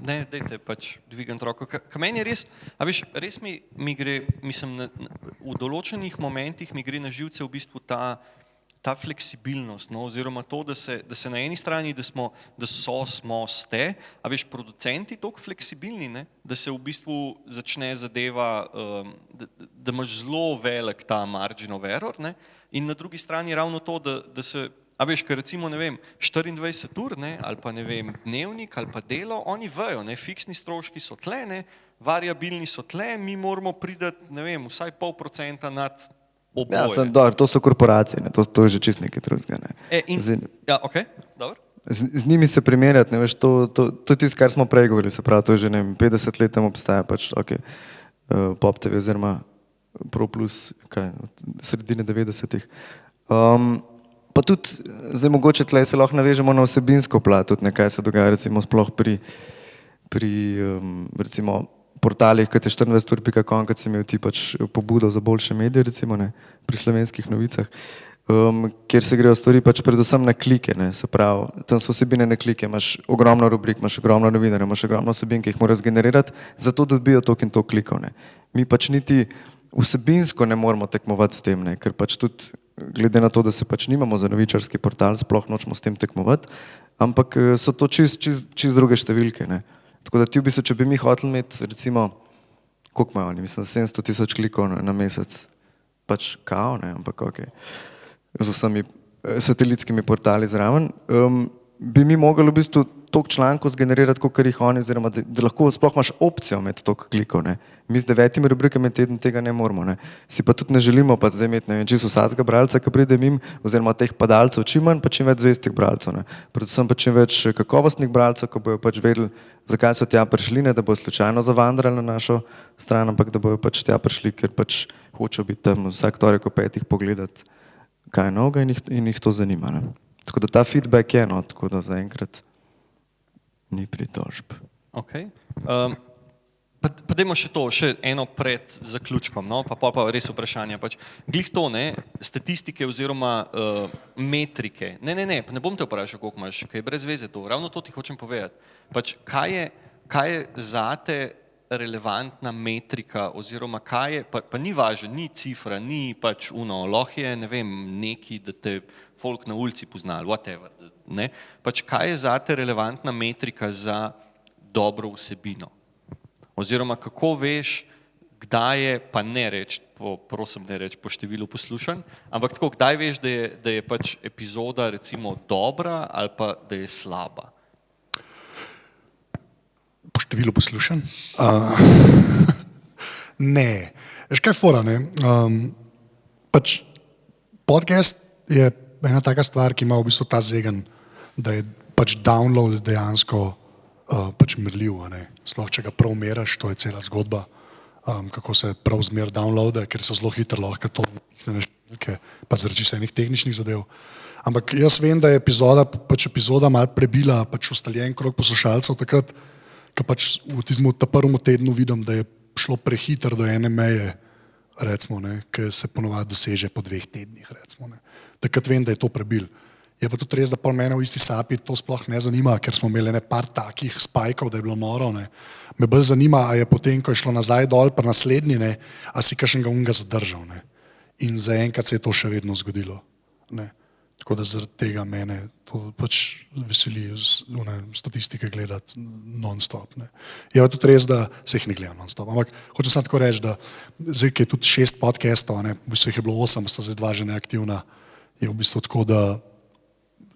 ne, dajte pač dvigant roko, ka meni je res, a veš, res mi gre, mislim, v določenih momentih mi gre na živce v bistvu ta fleksibilnost, no, oziroma to, da se na eni strani, ste, a veš, producenti toliko fleksibilni, ne, da se v bistvu začne zadeva, da imaš zelo velik ta margin of error, ne, in na drugi strani ravno to, da se, a veš, ker recimo, ne vem, 24 ur, ne, ali pa ne vem, dnevnik, ali pa delo, oni vejo, ne, fiksni stroški so tle, ne, variabilni so tle, mi moramo priti, ne vem, vsaj 0,5% nad ja, dobro, to so korporacije, ne, to je že čist nekaj drugega, ne. Ja, okej, dobro. Z njimi se primerjati, ne veš, to je tisto, kar smo prej govorili, se pravi, to je že, ne vem, 50 let tam obstaja pač, Pop TV oziroma Pro Plus, kaj, od sredine 90-ih. Pa tudi, zdaj mogoče tle se lahko navežemo na vsebinsko plat, tudi nekaj se dogaja recimo sploh pri recimo portalih, kot je 24ur.com, kot si imel ti pač pobudo za boljše medije, recimo, ne, pri Slovenskih novicah, kjer se grejo stvari pač predvsem na klike, ne, se pravi, tam so vsebine na klike, imaš ogromno rubrik, imaš ogromno novinarjev, imaš ogromno vsebin, ki jih moraš generirati, zato dobijo toliko in toliko klikov, ne. Mi pač niti vsebinsko ne moramo tekmovati s tem, ne, ker pač tudi glede na to, da se pač nimamo za novičarski portal, sploh nočemo s tem tekmovati, ampak so to čist druge številke, ne. Tako da ti v bistvu, če bi mi hoteli imeti, recimo, koliko imajo oni, mislim, 700,000 klikov na mesec, pač kao, ne, ampak okej, z vsemi satelitskimi portali zraven, bi mi mogli v bistvu toliko člankov zgenerirati, kakor jih oni, oziroma da lahko sploh imaš opcijo imeti toliko klikov, ne. Mi z 9 rubrikami teden tega ne moramo, ne. Si pa tudi ne želimo pa zdaj imeti, ne vem, čisto vsakega bralca, ki pride mim, oziroma teh padalcev čim manj, pa čim več zvestih bralcev, ne. Predvsem pa čim več kakovostnih bralcev, ko bojo pač vedeli, zakaj so tja prišli, ne, da bojo slučajno zavandrali na našo stran, ampak da bojo pač tja prišli, ker pač hočejo biti tam vsak torek ob 5 pogledati, kaj je novega in jih to zanima, ne. Tako da ta feedback je, no, tako da zaenkrat ni pritožb. Okay. Pa dajmo še to, še eno pred zaključkom, no? pa res vprašanje. Pač, glih to, ne, statistike oziroma metrike. Ne bom te vprašal, koliko imaš, kaj je brez veze to. Ravno to ti hočem povedati. Pač, kaj je zate relevantna metrika oziroma kaj je, pa ni važno, ni cifra, ni pač lahko je, ne vem, neki, da te folk na ulici poznali, whatever. Ne? Pač, kaj je zate relevantna metrika za dobro vsebino? Oziroma, kako veš, kdaj je, pa ne reč, prosim ne reč po številu poslušanj, ampak tako, kdaj veš, da je pač epizoda recimo dobra ali pa da je slaba? Po številu poslušanj? Ne. Veš kaj je fora, ne? Pač podcast je ena taka stvar, ki ima v bistvu ta zegen, da je pač download dejansko pač merljiv, ne? Sploh, če ga prav meraš, to je cela zgodba, kako se prav zmer downloada, ker se zelo hitro lahko to na številke, pa zaradi enih tehničnih zadev. Ampak jaz vem, da je epizoda malo prebila pač ustaljen krog poslušalcev takrat, ko pač v tistem prvem tednu vidim, da je šlo prehitro do ene meje, recimo, ne, ki se ponovadi doseže po 2 tednih, recimo, ne. Takrat vem, da je to prebil. Je pa tudi res, da pol mene v isti sapi to sploh ne zanima, ker smo imeli par takih spajkov, da je bilo noro, ne. Me bolj zanima, a je potem, ko je šlo nazaj dol, pa naslednji, ne, a si kakšnega unga zadržal, ne. In zaenkrat se je to še vedno zgodilo, ne. Tako da zaradi tega mene to pač veseli statistike gledati non-stop, ne. Je pa tudi res, da se jih ne gledam non-stop, ampak hočem samo tako reči, da zdaj, ki je tudi 6 podcastov, ne, v bistvu jih je bilo 8, sta zdaj 2 že neaktivna, je v bistvu tako, da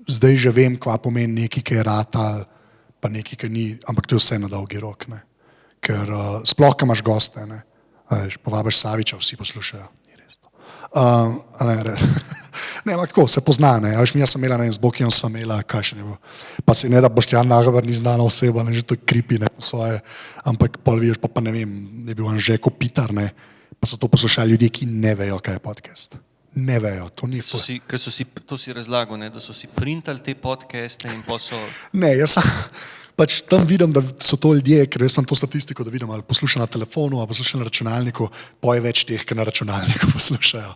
zdaj že vem, kva pomeni nekaj, ki je ratal, pa nekaj, ki ni, ampak to je vse na dolgi rok, ne. Ker sploh, ko imaš goste, ne, veš, povabiš Saviča, vsi poslušajo. Ni res to. Ne, ampak tako, se pozna, ne. Veš, jaz sem imela, ne, z Bokijem sem imela, kaj še ne bo. Pa se ne, da Boštjan Nagovar ni znana oseba, ne, že to je creepy, ne, po svoje, ampak pol vidiš, pa ne vem, je bil Anže Kopitar, ne, pa so to poslušali ljudje, ki ne vejo, kaj je podcast. Ne vejo, to ni ful. To si razlagal, ne, da so si printali te podcaste in pa so... Ne, jaz pač tam vidim, da so to ljudje, ker jaz imam to statistiko, da vidim, ali poslušajo na telefonu, ali poslušajo na računalniku, je več teh, ki na računalniku poslušajo.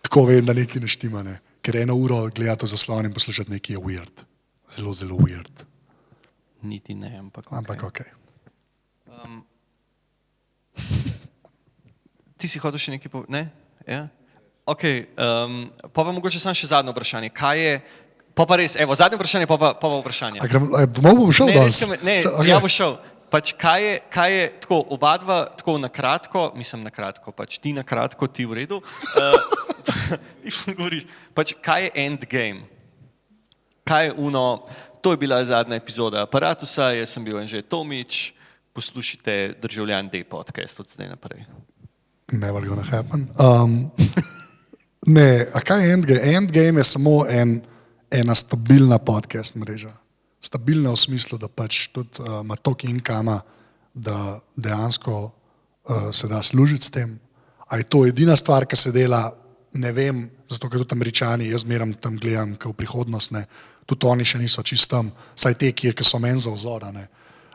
Tako vem, da nekaj ne štima, ne. Ker 1 uro gledati v zaslon in poslušati nekaj je weird. Zelo, zelo weird. Niti ne, ampak okej. Ti si hotel še nekaj povedati? Ne? Ja? Ok, pa mogoče samo še zadnje vprašanje. Kaj je, pa res, evo, zadnje vprašanje, pa vprašanje. Domov bom šel danes? Ja bo šel. Pač kaj je, tako, obadva, tako na kratko, mislim na kratko, pač ti na kratko, ti v redu. Pač kaj je endgame? Kaj je to je bila zadnja epizoda Aparatusa, jaz sem bil Anže Tomič, poslušajte Državljan D podcast od zdaj naprej. Never gonna happen. Ne, a kaj je endgame? Endgame je samo ena stabilna podcast mreža. Stabilna v smislu, da pač tudi ima toliko inkama, da dejansko se da služiti s tem. A je to edina stvar, ki se dela, ne vem, zato ker tudi Američani, jaz zmeram tam gledam, v prihodnost, ne, tudi oni še niso čist tam, saj te, ki so meni za vzora, ne.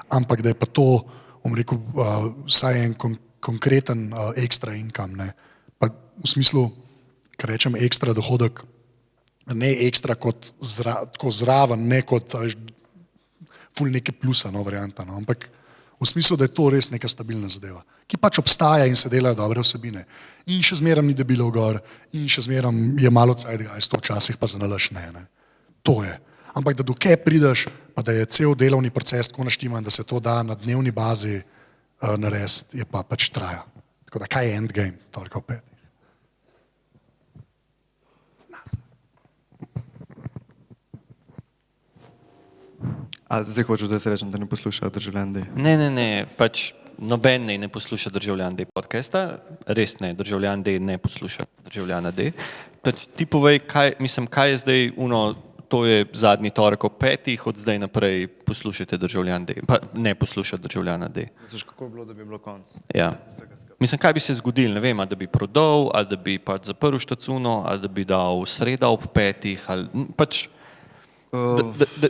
Ampak da je pa to, bom rekel, vsaj en konkreten ekstra income, ne. Pa v smislu, kar rečem ekstra dohodek, ne ekstra kot zraven, ne kot ful neke plusa, no, varianta, no, ampak v smislu, da je to res neka stabilna zadeva, ki pač obstaja in se delajo dobre vsebine. In še zmeram ni debilo gor, in še zmeram je malo zeitgeist, včasih pa zanalaš ne. To je. Ampak da dokaj prideš, pa da je cel delovni proces tako naštiman, da se to da na dnevni bazi narediti, je pa pač traja. Tako da kaj je endgame, toliko opet. A zdaj hočeš, da se rečem, da ne poslušajo Državljan D? Ne, pač noben ne posluša Državljan D podcasta, res ne, Državljan D ne posluša Državljana D. Ti povej, kaj je zdaj to je zadnji torek ob 5, od zdaj naprej poslušajte Državljan D, pa ne poslušati Državljana D. Misliš, kako je bilo, da bi bilo konc? Ja. Mislim, kaj bi se zgodilo, ne vem, ali da bi prodal, ali da bi pač zaprl štacuno, ali da bi dal sreda ob 5, ali pač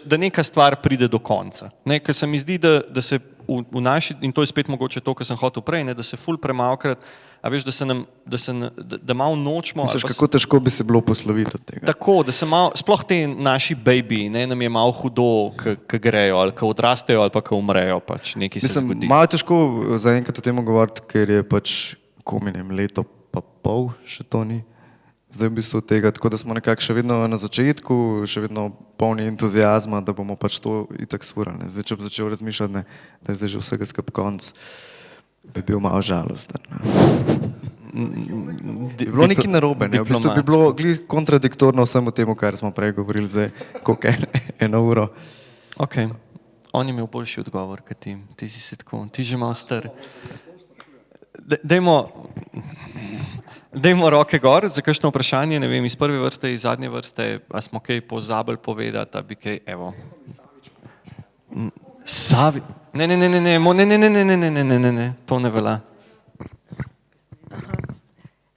da neka stvar pride do konca. Ker se mi zdi, da se v naši, in to je spet mogoče to, kar sem hotel prej, da se ful premalkrat, a veš, da malo nočemo. Misliš, kako težko bi se bilo posloviti od tega? Tako, da se malo, sploh te naši baby, nam je malo hudo, ko grejo, ali ko odrastejo, ali pa ko umrejo, pač nekaj se zgodi. Malo težko zaenkrat o tem govoriti, ker je pač, leto pa pol, še to ni. Zdaj v bistvu tega, tako da smo nekako še vedno na začetku, še vedno polni entuzijazma, da bomo pač to itak sfurali. Zdaj, če bi začel razmišljati, da je zdaj že vsega skup konc, bi bil malo žalosten. Bi bilo nekaj narobe, v bistvu bi bilo glih kontradiktorno vsemu temu, kar smo prej govorili zdaj, koliko eno uro. Ok, on je imel boljši odgovor, kot ti, ti si se tako, ti že malo star. Dajmo roke gor za kakšno vprašanje, ne vem, iz prve vrste, iz zadnje vrste, a smo kaj pozabili povedati, a bi kaj, evo. Savi, ne, to ne velja.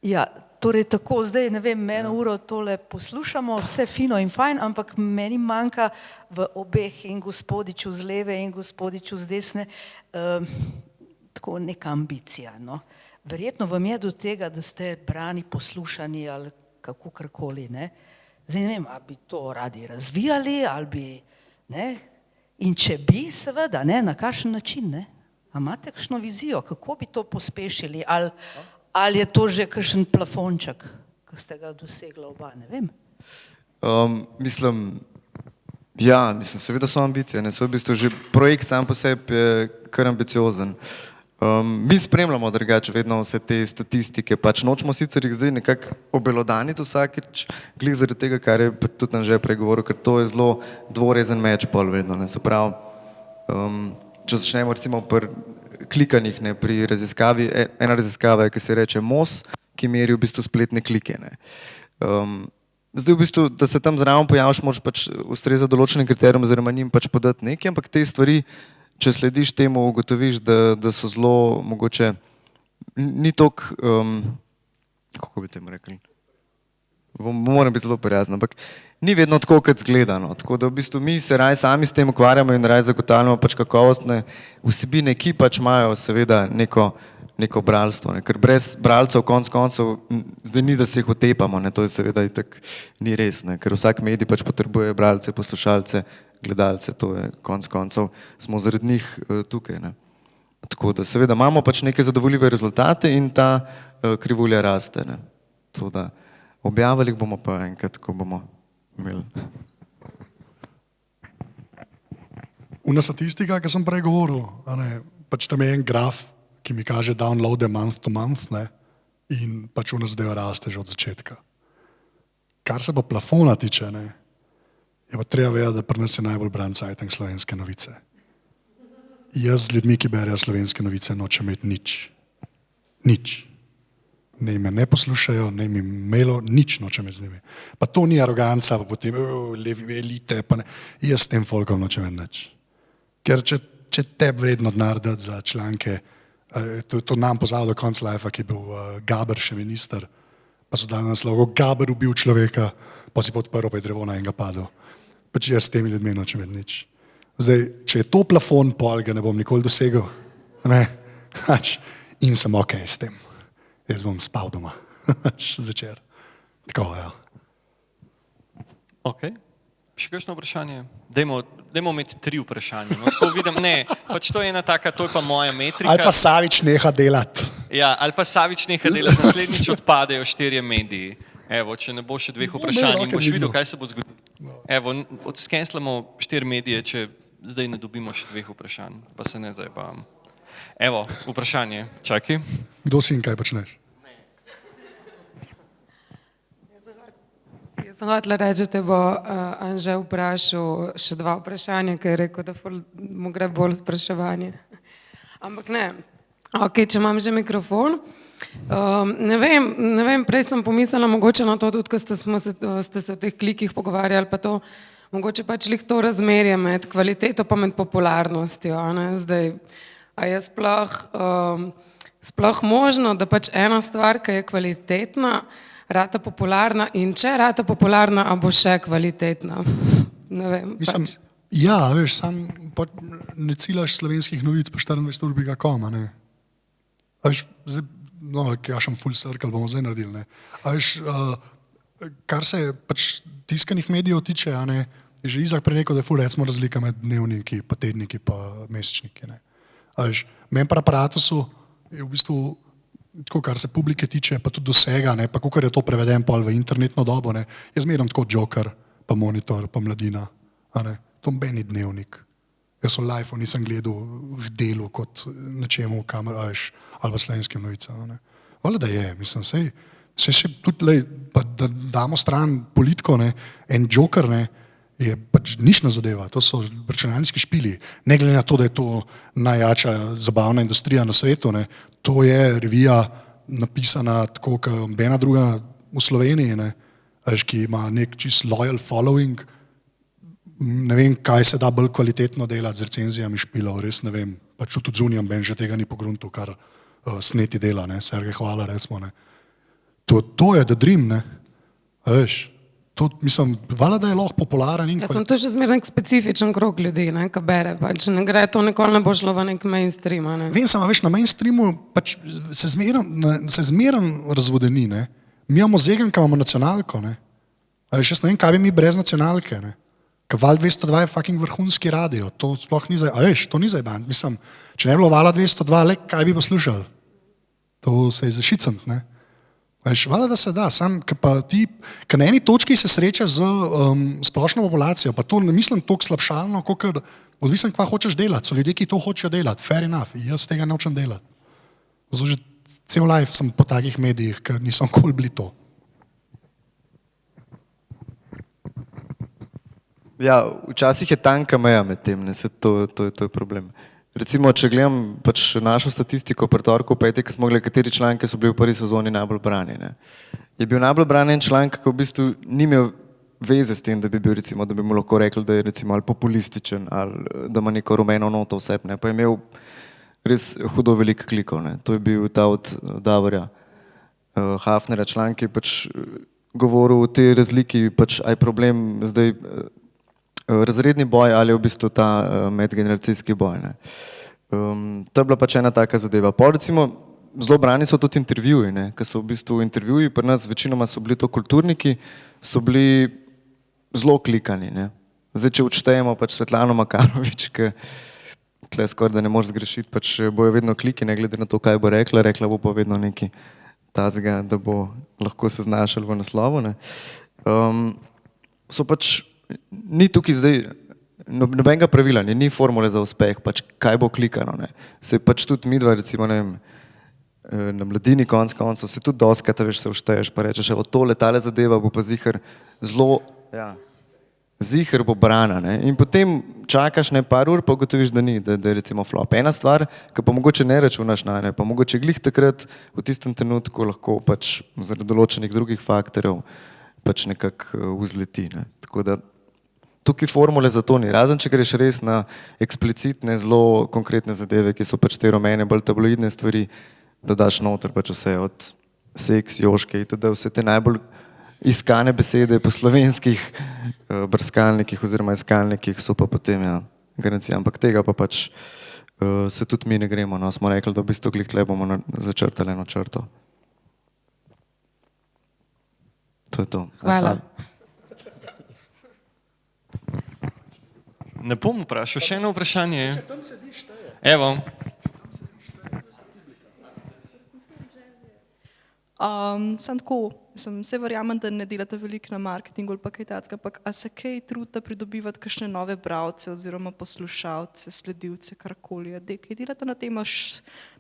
Ja, torej tako, zdaj ne vem, eno uro tole poslušamo, vse fino in fajn, ampak meni manjka v obeh in gospodiču z leve in gospodiču z desne tako neka ambicija, no. Verjetno vam je do tega, da ste brani, poslušani ali kako karkoli, ne. Zdaj ne vem, ali bi to radi razvijali, ali bi, ne, in če bi, seveda, ne, na kakšen način, ne. A imate kakšno vizijo, kako bi to pospešili, ali je to že kakšen plafonček, ki ste ga dosegla oba, ne vem. Mislim, seveda so ambicije, ne, so v bistvu že projekt sam po sebi je kar ambiciozen. Mi spremljamo drugače vedno vse te statistike, pač nočemo sicer jih zdaj nekako obelodaniti vsakič, glih zaradi tega, kar je tudi Anže prej govoril, ker to je zelo dvorezen meč pol vedno, ne, se pravi, če začnemo recimo pri klikanjih, ne, pri raziskavi, ena raziskava je, ki se reče MOS, ki meri v bistvu spletne klike, ne. Zdaj v bistvu, da se tam zraven pojaviš, moraš pač ustrezati določenim kriterijem oziroma njim pač podati nekaj, ampak te stvari, če slediš temu, ugotoviš, da so zelo mogoče, ni toliko, kako bi temu rekli, moram biti zelo prijazen, ampak ni vedno tako, kot zgleda, no. Tako da v bistvu mi se raj sami s tem ukvarjamo in raj zagotavljamo pač kakovostne vsebine, ki pač imajo seveda neko bralstvo, ne. Ker brez bralcev konec koncev, zdaj ni, da se jih otepamo, ne, to je seveda itak ni res, ne, ker vsak medij pač potrebuje bralce, poslušalce, gledalce, to je konec koncev, smo zaradi njih tukaj, ne. Tako da seveda imamo pač neke zadovoljive rezultate in ta krivulja raste, ne. To da objavili bomo pa enkrat, ko bomo imeli. Una statistika, ki sem prej govoril, pač tam je en graf, ki mi kaže downloade month to month, ne, in pač una zadeva raste že od začetka. Kar se pa plafona tiče, ne, je pa treba vedeti, da pri nas je najbolj bran cajtang Slovenske novice. Jaz z ljudmi, ki berejo Slovenske novice, nočem imeti nič. Nič. Ne me ne poslušajo, ne mi mailo, nič nočem imeti z njimi. Pa to ni aroganca, pa potem levi elite, pa ne. Jaz s tem folkom nočem imeti nič. Ker če te vredno denar dati za članke, to nam pozval do konca lajfa, ki je bil Gaber še minister, pa so dali naslov, Gaber ubil človeka, pa si podprl, pa je drevo na enega padel. Pač jaz s temi ljudmi nočem imeti nič. Zdaj, če je to plafon, pol ga ne bom nikoli dosegel, ne, pač, in sem okej s tem. Jaz bom spal doma, zvečer. Tako, ja. Ok. Še kakšno vprašanje? Dajmo imeti 3 vprašanja. No, tako vidim, ne, pač to je ena taka, to je pa moja metrika. Ali pa Savič neha delati. Ja, ali pa Savič neha delati, naslednjič odpadejo 4 mediji. Evo, če ne bo še 2 vprašanj in boš videl, kaj se bo zgodilo. Evo, skenslamo 4 medije, če zdaj ne dobimo še 2 vprašanj, pa se ne zajebavam. Evo, vprašanje, čakaj. Kdo si in kaj počneš? Jaz sem hotela reči, da te bo Anže vprašal še 2 vprašanja, ker je rekel, da mu gre bolj spraševanje. Ampak ne, ok, če imam že mikrofon. Ne vem, prej sem pomislila mogoče na to, tudi ko ste se o teh klikih pogovarjali, pa to, mogoče pač lih to razmerje med kvaliteto pa med popularnostjo, ne, zdaj, a je sploh možno, da pač ena stvar, ki je kvalitetna, rata popularna in če rata popularna, a bo še kvalitetna. ne vem. Mislim, Pač. ja, veš, sam pa ne ciljaš slovenskih novic po 24ur.com, ne. A veš, zdaj, no, ja šem full circle, bomo zdaj naredili, ne. A veš, kar se pač tiskanih medijev tiče, a ne, je že Izak prej rekel, da je ful recimo razlika med dnevniki, pa tedniki, pa mesečniki, ne. A veš, meni pri Aparatusu je v bistvu, tako kar se publike tiče, pa tudi dosega, ne, pa kakor je to preveden pol v internetno dobo, ne, jaz zmeram tako Joker, pa Monitor, pa Mladina, a ne, to meni dnevnik. Jaz v live nisem gledal v delu kot nečemu, kamor, a veš, ali pa slovenskim novicam, a ne. Valjda da je, mislim, sej še tudi, lej, pa da damo stran politiko, ne, en Joker, ne, je pač nišna zadeva, to so računalniški špili, ne glede na to, da je to najjača zabavna industrija na svetu, ne, to je revija napisana tako, kot nobena druga v Sloveniji, ne, veš, ki ima nek čist loyal following, ne vem, kaj se da bolj kvalitetno delati z recenzijami špilov, res ne vem, pač tudi zunijam ben že tega ni pogruntil, kar Sneti dela, ne, Sergej Hvala recimo, ne. To je the dream, ne, veš. To, mislim, valjda, da je lahko popularen in Jaz sem to še zmeraj nek specifičen krog ljudi, ne, ki bere, pač ne gre, to nikoli ne bo šlo v nek mainstream, ne. Vem samo, veš, na mainstreamu pač se zmeram razvodeni, ne. Mi imamo Zegenka, imamo nacionalko, ne. A veš, jaz ne vem, kaj bi mi brez nacionalke, ne. Ker Val 202 je fucking vrhunski radio, to sploh ni a veš, to ni zajebano, mislim, če ne bi bilo Vala 202, le kaj bi poslušali? To se je zašicant, ne. Veš, valjda, da se da, sam, ker na eni točki se srečaš z splošno populacijo, pa to ne mislim toliko slabšalno, kakor odvisno, kva hočeš delati, so ljudje, ki to hočejo delati, fair enough, jaz tega ne hočem delati. Zato že cel life sem po takih medijih, ker nisem nikoli bili to. Ja, včasih je tanka meja med tem, ne, to je problem. Recimo, če gledam pač našo statistiko pri torku peti, ko smo gledali, kateri članki so bili v prvi sezoni najbolj brani, ne. Je bil najbolj branjen članek, ki v bistvu ni imel veze s tem, da bi bil recimo, da bi mu lahko rekli, da je recimo ali populističen ali da ima neko rumeno noto vseb, ne, pa je imel res hudo veliko klikov, ne. To je bil ta od Davorja Hafnerja članek, ki je pač govoril o tej razliki, pač aj problem zdaj razredni boj ali je v bistvu ta medgeneracijski boj, ne. To je bila pač ena taka zadeva. Pol recimo zelo brani so tudi intervjuji, ne, ker so v bistvu intervjuji pri nas večinoma so bili to kulturniki, so bili zelo klikani, ne. Zdaj, če odštejemo pač Svetlano Makarovič, ki tle skoraj da ne moreš zgrešiti, pač bojo vedno kliki, ne glede na to, kaj bo rekla bo pa vedno nekaj tazga, da bo lahko se znašel v naslovu, ne. So pač ni tukaj zdaj nobenega pravila, ni formule za uspeh, pač kaj bo klikano, ne. Se pač tudi midva recimo, ne vem, na Mladini konec koncev, se tudi doskrat, veš, se všteješ, pa rečeš, evo tole, tale zadeva bo pa ziher zelo, ja, ziher bo brana, ne. In potem čakaš ne par ur, pa ugotoviš, da ni, da je recimo flop. Ena stvar, ki pa mogoče ne računaš na ne, pa mogoče glih takrat v tistem trenutku lahko pač zaradi določenih drugih faktorjev pač nekako vzleti, ne. Tako da tukaj formule za to ni, razen če greš res na eksplicitne, zelo konkretne zadeve, ki so pač te rumene, bolj tabloidne stvari, da daš noter pač vse od seks, joške itd., vse te najbolj iskane besede po slovenskih brskalnikih oziroma iskalnikih so pa potem, ja, garancija, ampak tega pa pač se tudi mi ne gremo, no, smo rekli, da v bistvu glih tle bomo začrtali eno črto. To je to. Hvala. Ne bom vprašal, še eno vprašanje. Evo. Sam tako, se verjamem, da ne delate veliko na marketingu ali pa kaj takega, ampak a se kaj trudite pridobivati kakšne nove bralce oziroma poslušalce, sledilce, karkoli, kaj delate na tem,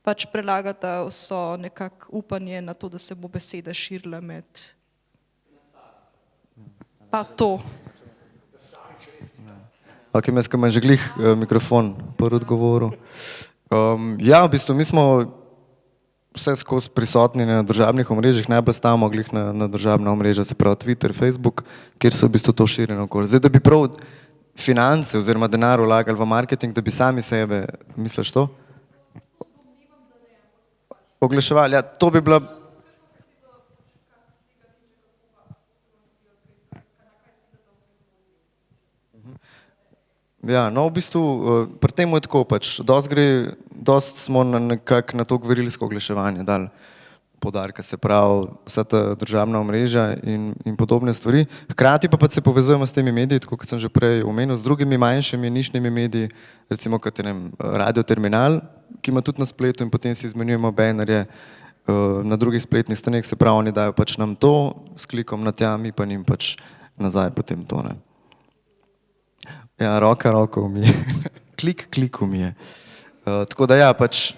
pač prelagate vso nekako upanje na to, da se bo beseda širila med pa to. Ok, jaz, ko imam že glih mikrofon prvi odgovoril. Ja, v bistvu mi smo vse skozi prisotni na državnih omrežjih, najbolj stavimo glih na državna omrežja, se pravi Twitter, Facebook, kjer so v bistvu to širjeno okoli. Zdaj, da bi prav finance oziroma denar vlagali v marketing, da bi sami sebe, misliš to? Oglaševali, ja, to bi bila... Ja, no, v bistvu pri tem je tako pač, dost smo nekako na to gverilsko oglaševanje dali poudarka, se pravi vsa ta državna omrežja in podobne stvari. Hkrati pa pač se povezujemo s temi mediji, tako kot sem že prej omenil, z drugimi manjšimi nišnimi mediji, recimo kot je Radio Terminal, ki ima tudi na spletu in potem si izmenjujemo banerje na drugih spletnih straneh, se pravi, oni dajo pač nam to s klikom na tja, mi pa njim pač nazaj potem to, ne. Ja, roko umije. Klik umije. Tako da ja, pač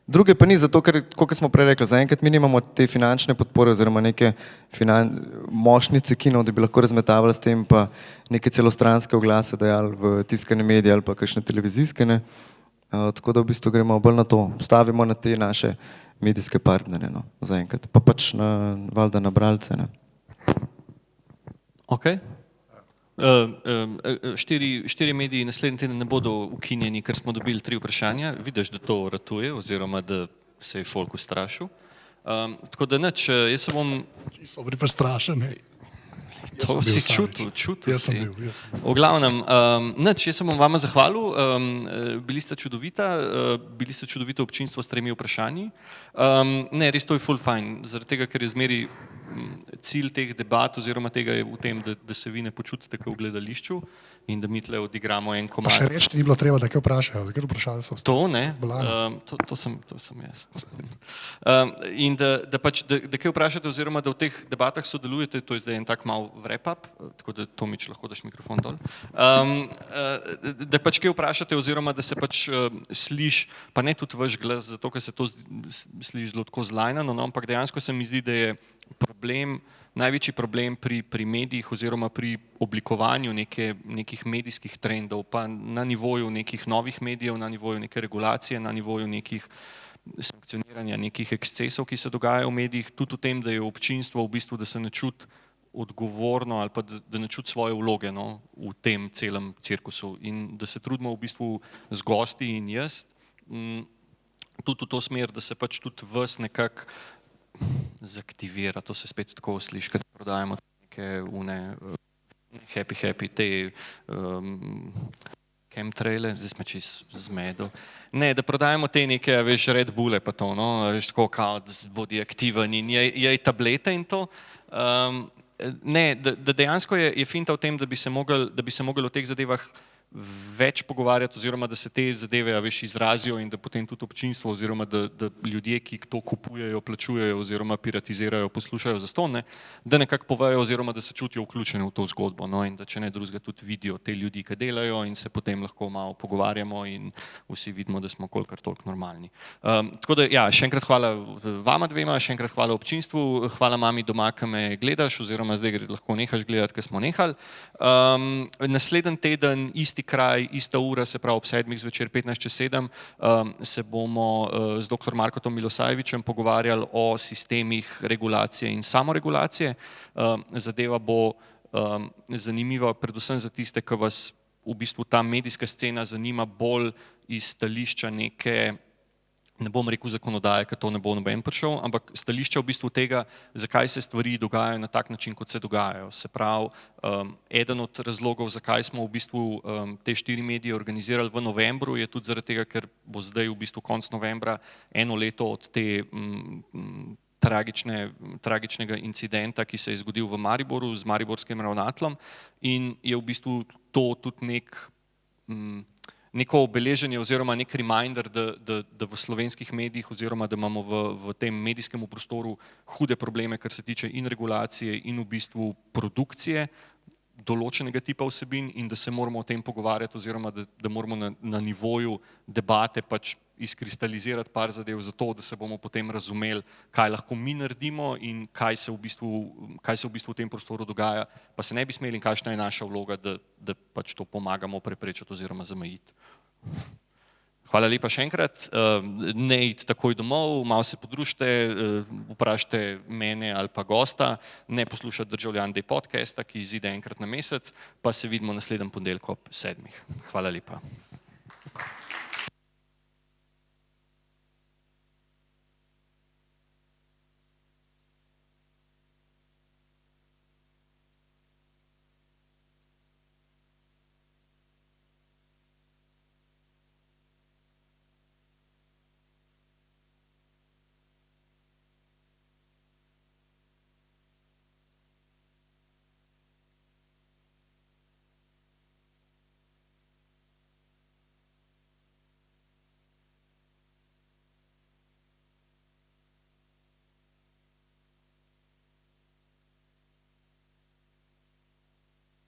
druge pa ni, zato ker, kot smo prej rekli, zaenkrat mi nimamo te finančne podpore oziroma neke močnice kinov, da bi lahko razmetavali s tem pa neke celostranske oglase dajali v tiskane medije ali pa kakšne televizijske, ne. Tako da v bistvu gremo bolj na to, stavimo na te naše medijske partnerje, no, zaenkrat. Pa pač valjda na bralce, ne. Ok. Štiri mediji naslednji teden ne bodo ukinjeni, ker smo dobili 3 vprašanja. Vidiš, da to ratuje oziroma da se je folk ustrašil. Tako da nič, jaz se bom... Vsi so bili prestrašeni. To si čutil Jaz sem si. bil. V glavnem, nič, jaz se bom vama zahvalil, bili ste čudovito občinstvo s 3 vprašanji. Ne, res to je ful fajn, zaradi tega, ker je zmeri cilj teh debat oziroma tega je v tem, da se vi ne počutite kot v gledališču in da mi tle odigramo en Pa komad. še reči ni bilo treba, da kaj vprašajo, ker vprašali so. To ne, Bolano. to sem jaz. In da kaj vprašate oziroma da v teh debatah sodelujete, to je zdaj en tak mal wrap-up, tako da Tomič lahko daš mikrofon dol. Da pač kaj vprašate oziroma da se pač sliši, pa ne tudi vaš glas, zato ker se to sliši zelo tako zlajnano, no, ampak dejansko se mi zdi, da je največji problem pri medijih oziroma pri oblikovanju nekih medijskih trendov, pa na nivoju nekih novih medijev, na nivoju neke regulacije, na nivoju nekih sankcioniranja, nekih ekscesov, ki se dogajajo v medijih, tudi v tem, da je občinstvo v bistvu, da se ne čuti odgovorno ali pa da ne čuti svoje vloge, no, v tem celem cirkusu in da se trudimo v bistvu z gosti in jaz tudi v to smer, da se pač tudi vas nekako zaktivira, to se spet tako sliši, kad prodajamo neke happy, te chemtraile, zdaj smo čisto zmedo. Ne, da prodajamo te neke, veš, Red Bulle pa to, no, veš, tako kao, da bodi aktiven in jej tablete in to. Ne, da dejansko je finta v tem, da bi se mogli o teh zadevah več pogovarjati oziroma da se te zadeve, veš, izrazijo in da potem tudi občinstvo oziroma da ljudje, ki to kupujejo, plačujejo oziroma piratizirajo, poslušajo zastonj, ne, da nekako povejo oziroma da se čutijo vključeni v to zgodbo, no, in da če ne drugega tudi vidijo te ljudi, ki delajo in se potem lahko malo pogovarjamo in vsi vidimo, da smo kolikor toliko normalni. Tako da, ja, še enkrat hvala vama dvema, še enkrat hvala občinstvu, hvala mami doma, ki me gledaš oziroma zdaj lahko nehaš gledati, ker smo nehali. Naslednji teden isti kraj, ista ura, se pravi ob 7 zvečer, 7:15, se bomo z dr. Markotom Milosajevičem pogovarjali o sistemih regulacije in samoregulacije. Zadeva bo zanimiva predvsem za tiste, ki vas v bistvu ta medijska scena zanima bolj iz stališča neke, ne bom rekel zakonodaje, ker to ne bo noben prišel, ampak stališča v bistvu tega, zakaj se stvari dogajajo na tak način, kot se dogajajo. Se pravi, eden od razlogov, zakaj smo v bistvu te 4 medije organizirali v novembru, je tudi zaradi tega, ker bo zdaj v bistvu konec novembra 1 leto od te tragičnega incidenta, ki se je zgodil v Mariboru z mariborskim ravnateljem in je v bistvu to tudi neko obeleženje oziroma nek reminder, da v slovenskih medijih oziroma da imamo v tem medijskem prostoru hude probleme, kar se tiče in regulacije in v bistvu produkcije določenega tipa vsebin in da se moramo o tem pogovarjati oziroma da moramo na nivoju debate pač izkristalizirati par zadev za to, da se bomo potem razumeli, kaj lahko mi naredimo in kaj se v bistvu v tem prostoru dogaja, pa se ne bi smeli in kakšna je naša vloga, da pač to pomagamo preprečiti oziroma zamejiti. Hvala lepa še enkrat, ne iti takoj domov, malo se podružite, vprašajte mene ali pa gosta, ne poslušati Državljan D podcasta, ki izide enkrat na mesec, pa se vidimo naslednji ponedeljek ob 7. Hvala lepa.